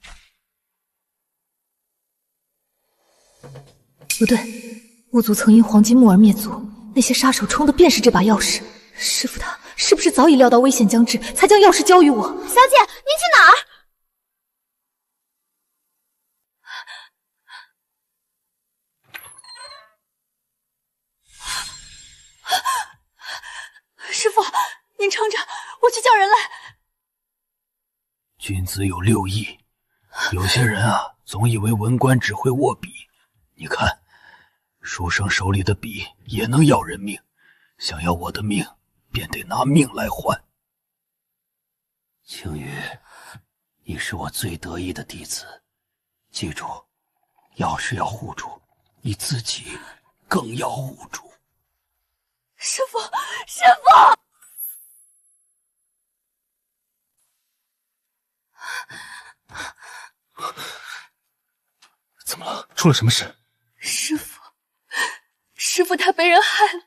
不对，巫族曾因黄金木而灭族，那些杀手冲的便是这把钥匙。师父他是不是早已料到危险将至，才将钥匙交予我？小姐，您去哪儿？师父，您撑着，我去叫人来。天子有6亿，有些人啊，总以为文官只会握笔。你看，书生手里的笔也能要人命，想要我的命，便得拿命来换。青羽，你是我最得意的弟子，记住，要事要护住，你自己更要护住。师父，师父！怎么了？出了什么事？师父，师父他被人害了。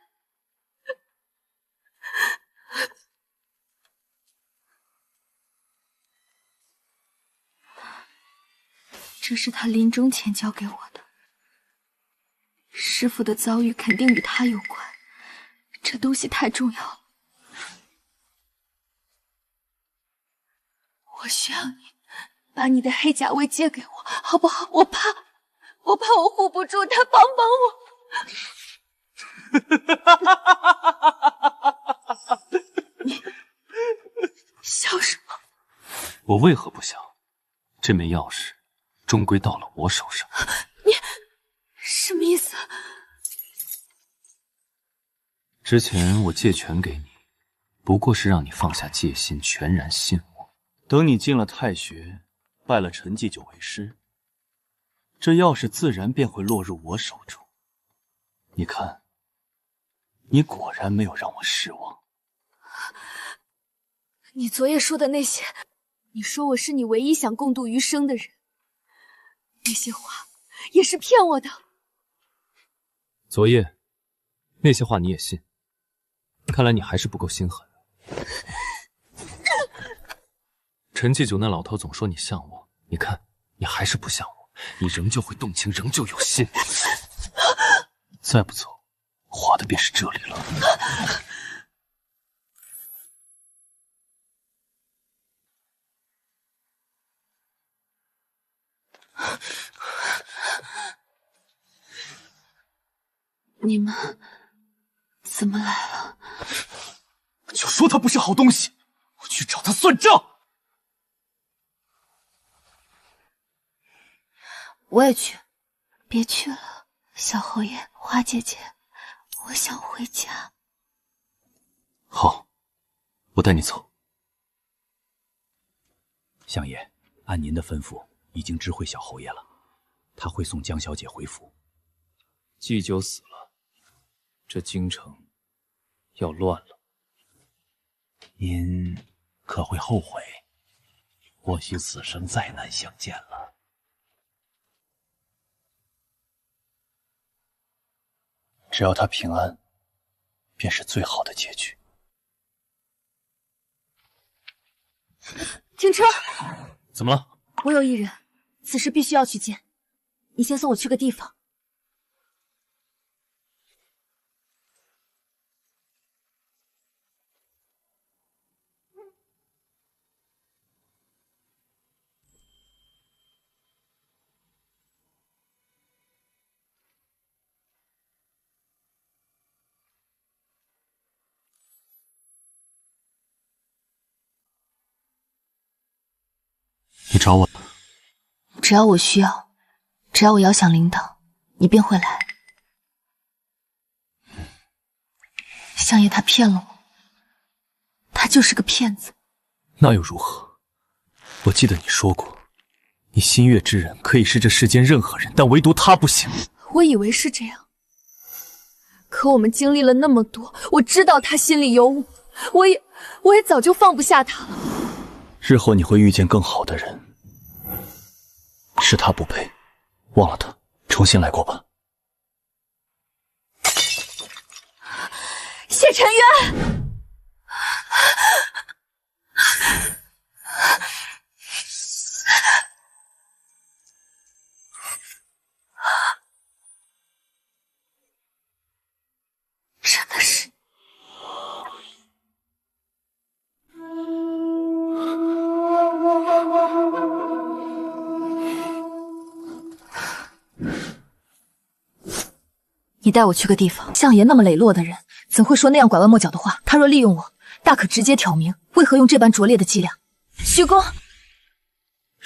这是他临终前交给我的。师父的遭遇肯定与他有关，这东西太重要了。我需要你把你的黑甲卫借给我，好不好？我怕我护不住他，帮帮我！你笑什么？我为何不笑？这枚钥匙终归到了我手上。你什么意思？之前我借权给你，不过是让你放下戒心，全然信我。等你进了太学，拜了陈继久为师，这钥匙自然便会落入我手中。你看，你果然没有让我失望。你昨夜说的那些，你说我是你唯一想共度余生的人，那些话也是骗我的。昨夜那些话你也信？看来你还是不够心狠。陈继久那老头总说你像我，你看你还是不像我，你仍旧会动情，仍旧有心。再不走，划的便是这里了。你们怎么来了？就说他不是好东西，我去找他算账。我也去。别去了，小侯爷，花姐姐，我想回家。好，我带你走。相爷，按您的吩咐，已经知会小侯爷了，他会送江小姐回府。季九死了，这京城要乱了。您可会后悔？或许此生再难相见了。只要他平安，便是最好的结局。停车！怎么了？我有一人，此时必须要去见。你先送我去个地方。你找我？只要我需要，只要我遥想铃铛，你便会来。相爷他骗了我，他就是个骗子。那又如何？我记得你说过，你心悦之人可以是这世间任何人，但唯独他不行。我以为是这样，可我们经历了那么多，我知道他心里有我也早就放不下他了。日后你会遇见更好的人，是他不配，忘了他，重新来过吧。谢沉渊。真的是。你带我去个地方。相爷那么磊落的人，怎会说那样拐弯抹角的话？他若利用我，大可直接挑明，为何用这般拙劣的伎俩？徐公，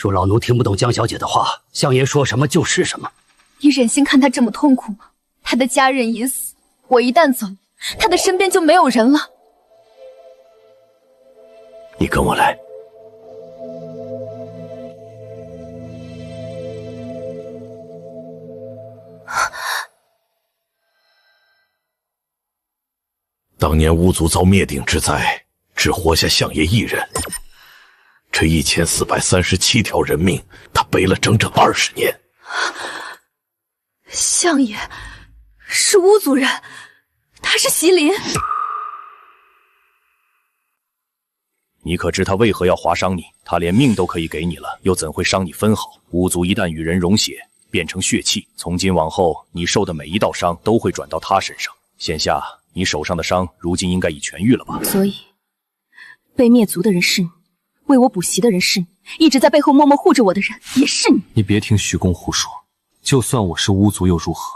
恕老奴听不懂江小姐的话，相爷说什么就是什么。你忍心看她这么痛苦吗？她的家人已死，我一旦走，她的身边就没有人了。你跟我来。当年巫族遭灭顶之灾，只活下相爷一人。这1437条人命，他背了整整20年。相爷是巫族人，他是麒麟。你可知他为何要划伤你？他连命都可以给你了，又怎会伤你分毫？巫族一旦与人溶血，变成血气，从今往后，你受的每一道伤都会转到他身上。现下你手上的伤，如今应该已痊愈了吧？所以，被灭族的人是你，为我补习的人是你，一直在背后默默护着我的人也是你。你别听徐公胡说，就算我是巫族又如何？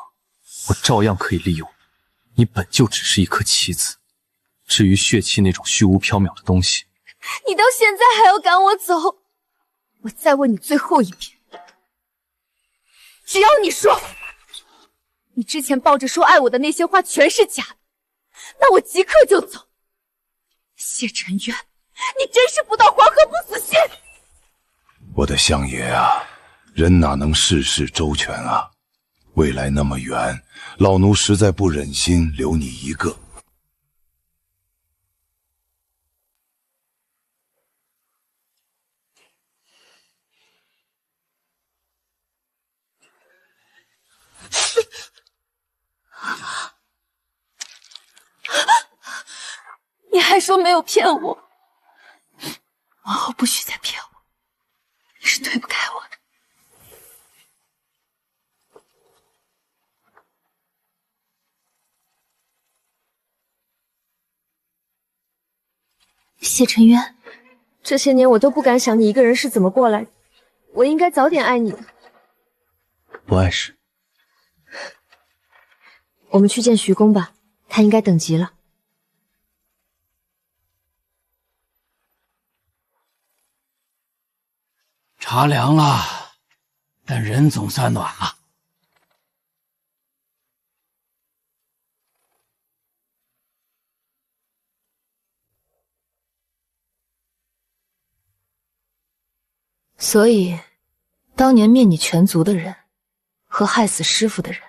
我照样可以利用你。你本就只是一颗棋子，至于血气那种虚无缥缈的东西，你到现在还要赶我走，我再问你最后一遍，只要你说，你之前抱着说爱我的那些话全是假的，那我即刻就走。谢尘渊，你真是不到黄河不死心！我的相爷啊，人哪能事事周全啊？未来那么远，老奴实在不忍心留你一个。你还说没有骗我，往后不许再骗我，你是推不开我的。谢尘渊，这些年我都不敢想你一个人是怎么过来的，我应该早点爱你的。不碍事。我们去见徐公吧，他应该等急了。茶凉了，但人总算暖了。所以，当年灭你全族的人，和害死师傅的人，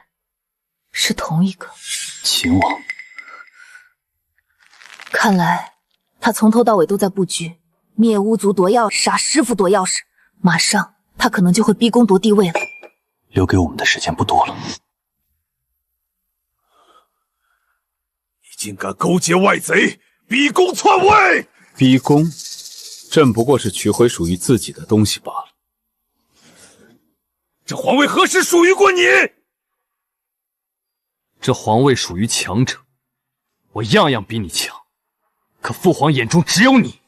是同一个。秦王，看来他从头到尾都在布局，灭巫族夺钥匙，杀师傅夺钥匙。马上他可能就会逼宫夺帝位了。留给我们的时间不多了。你竟敢勾结外贼，逼宫篡位！逼宫，朕不过是取回属于自己的东西罢了。这皇位何时属于过你？这皇位属于强者，我样样比你强，可父皇眼中只有你。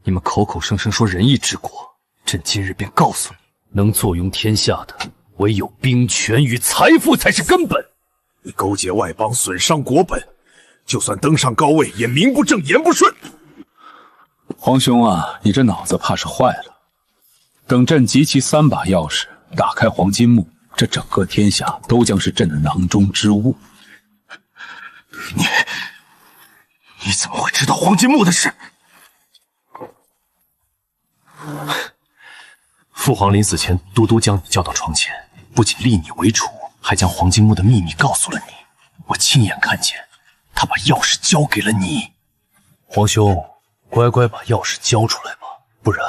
你们口口声声说仁义治国，朕今日便告诉你，能坐拥天下的唯有兵权与财富才是根本。你勾结外邦，损伤国本，就算登上高位，也名不正言不顺。皇兄啊，你这脑子怕是坏了。等朕集齐3把钥匙，打开黄金墓，这整个天下都将是朕的囊中之物。你怎么会知道黄金墓的事？父皇临死前独独将你叫到床前，不仅立你为主，还将黄金墓的秘密告诉了你。我亲眼看见，他把钥匙交给了你。皇兄，乖乖把钥匙交出来吧，不然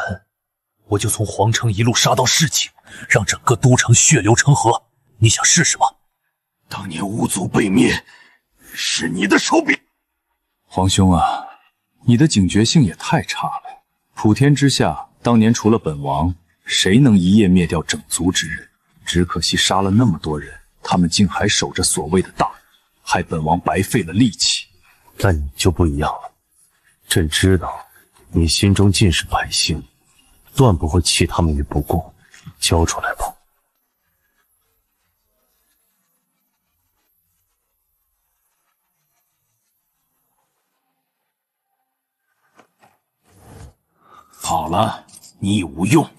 我就从皇城一路杀到市井，让整个都城血流成河。你想试试吗？当年巫族被灭，是你的手笔。皇兄啊，你的警觉性也太差了。普天之下，当年除了本王，谁能一夜灭掉整族之人？只可惜杀了那么多人，他们竟还守着所谓的大义，害本王白费了力气。但你就不一样了，朕知道你心中尽是百姓，断不会弃他们于不顾。交出来吧。好了，你已无用，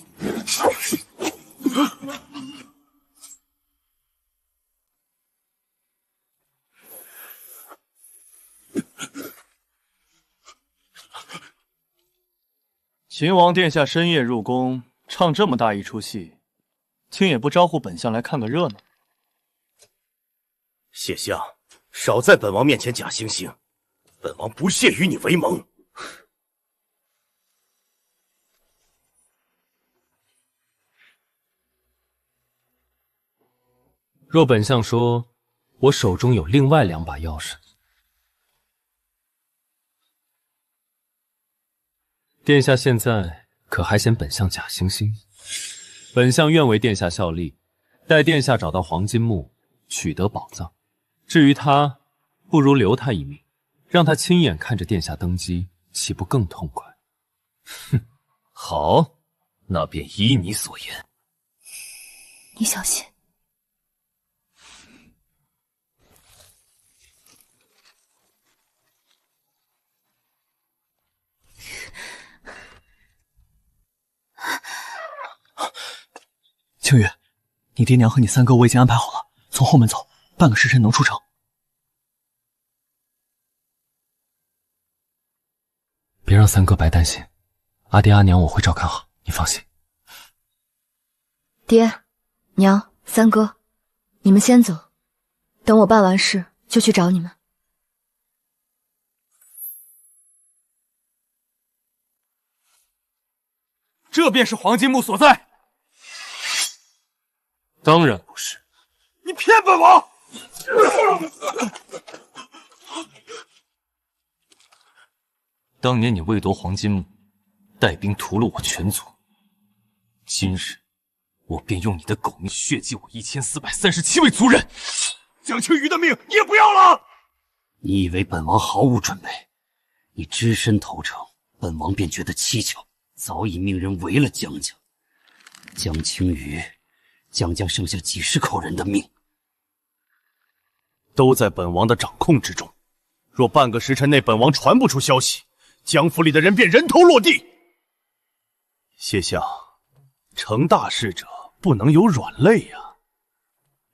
秦王殿下深夜入宫，唱这么大一出戏，竟也不招呼本相来看个热闹。谢相，少在本王面前假惺惺，本王不屑与你为盟。若本相说，我手中有另外2把钥匙，殿下现在可还嫌本相假惺惺？本相愿为殿下效力，待殿下找到黄金墓，取得宝藏。至于他，不如留他一命，让他亲眼看着殿下登基，岂不更痛快？哼，好，那便依你所言。你小心。青羽，你爹娘和你三哥我已经安排好了，从后门走，半个时辰能出城。别让三哥白担心，阿爹阿娘我会照看好，你放心。爹、娘、三哥，你们先走，等我办完事就去找你们。这便是黄金墓所在。当然不是。你骗本王！当年你为夺黄金墓，带兵屠了我全族。今日，我便用你的狗命血祭我1437位族人。江青鱼的命你也不要了？你以为本王毫无准备？你只身投诚，本王便觉得蹊跷，早已命人围了江家。江青鱼将剩下几十口人的命，都在本王的掌控之中。若半个时辰内本王传不出消息，江府里的人便人头落地。谢相，成大事者不能有软肋呀。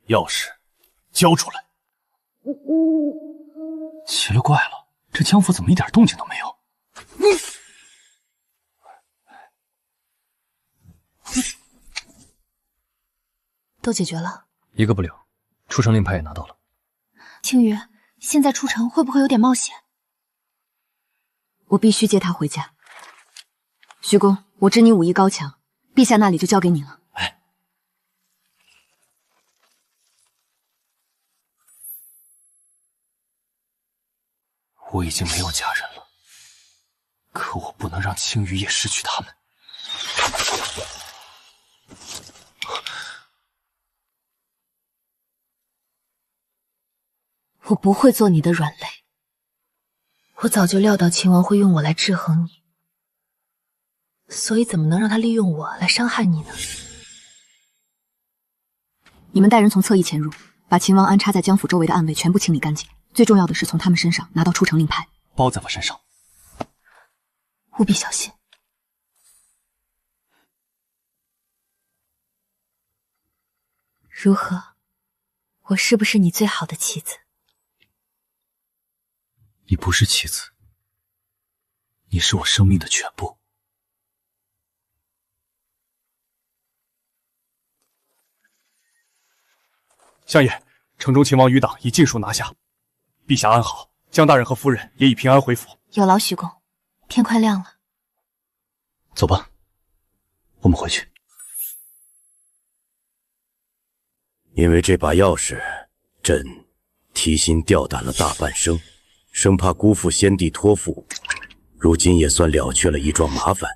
钥匙交出来。奇了怪了，这江府怎么一点动静都没有？都解决了，一个不留，出城令牌也拿到了。青羽，现在出城会不会有点冒险？我必须接他回家。徐公，我知你武艺高强，陛下那里就交给你了。我已经没有家人了，可我不能让青羽也失去他们。我不会做你的软肋。我早就料到秦王会用我来制衡你，所以怎么能让他利用我来伤害你呢？你们带人从侧翼潜入，把秦王安插在江府周围的暗卫全部清理干净。最重要的是从他们身上拿到出城令牌，包在我身上，务必小心。如何？我是不是你最好的妻子？你不是妻子，你是我生命的全部。相爷，城中秦王余党已尽数拿下，陛下安好，江大人和夫人也已平安回府。有劳徐公，天快亮了，走吧，我们回去。因为这把钥匙，朕提心吊胆了大半生，生怕辜负先帝托付，如今也算了却了一桩麻烦。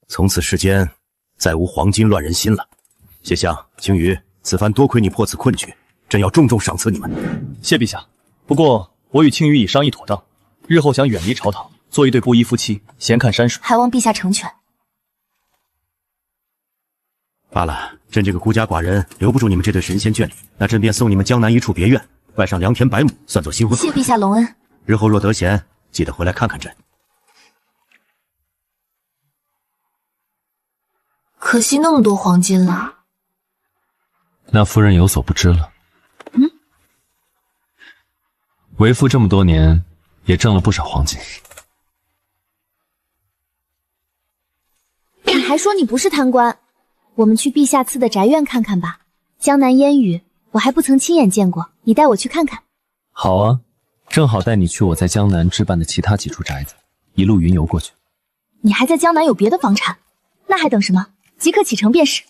从此世间再无黄金乱人心了。谢相、青羽，此番多亏你破此困局，朕要重重赏赐你们。谢陛下。不过我与青羽已商议妥当，日后想远离朝堂，做一对布衣夫妻，闲看山水。还望陛下成全。罢了，朕这个孤家寡人留不住你们这对神仙眷侣，那朕便送你们江南一处别院，外上良田百亩，算作新婚。谢陛下隆恩。日后若得闲，记得回来看看朕。可惜那么多黄金了。那夫人有所不知了。为父这么多年，也挣了不少黄金。你还说你不是贪官？我们去陛下赐的宅院看看吧。江南烟雨，我还不曾亲眼见过，你带我去看看。好啊，正好带你去我在江南置办的其他几处宅子，一路云游过去。你还在江南有别的房产？那还等什么？即刻启程便是。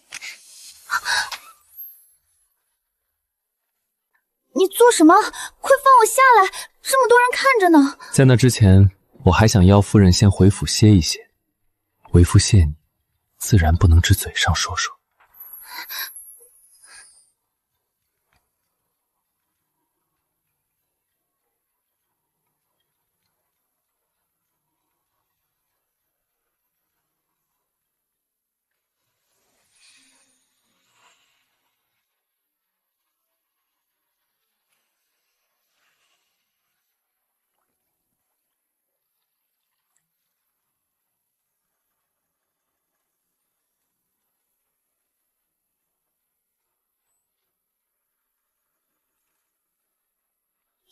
你做什么？快放我下来！这么多人看着呢。在那之前，我还想邀夫人先回府歇一歇。为夫谢你，自然不能只嘴上说说。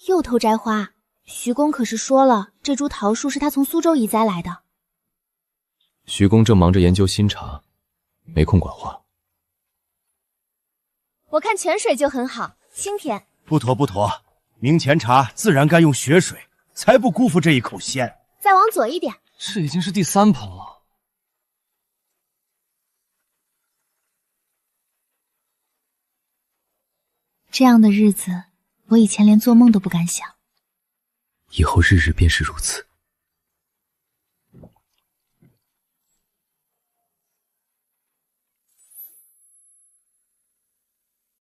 又偷摘花，徐公可是说了，这株桃树是他从苏州移栽来的。徐公正忙着研究新茶，没空管花。我看泉水就很好，清甜。不妥不妥，明前茶自然该用雪水，才不辜负这一口鲜。再往左一点。这已经是第3盆了。这样的日子，我以前连做梦都不敢想。以后日日便是如此。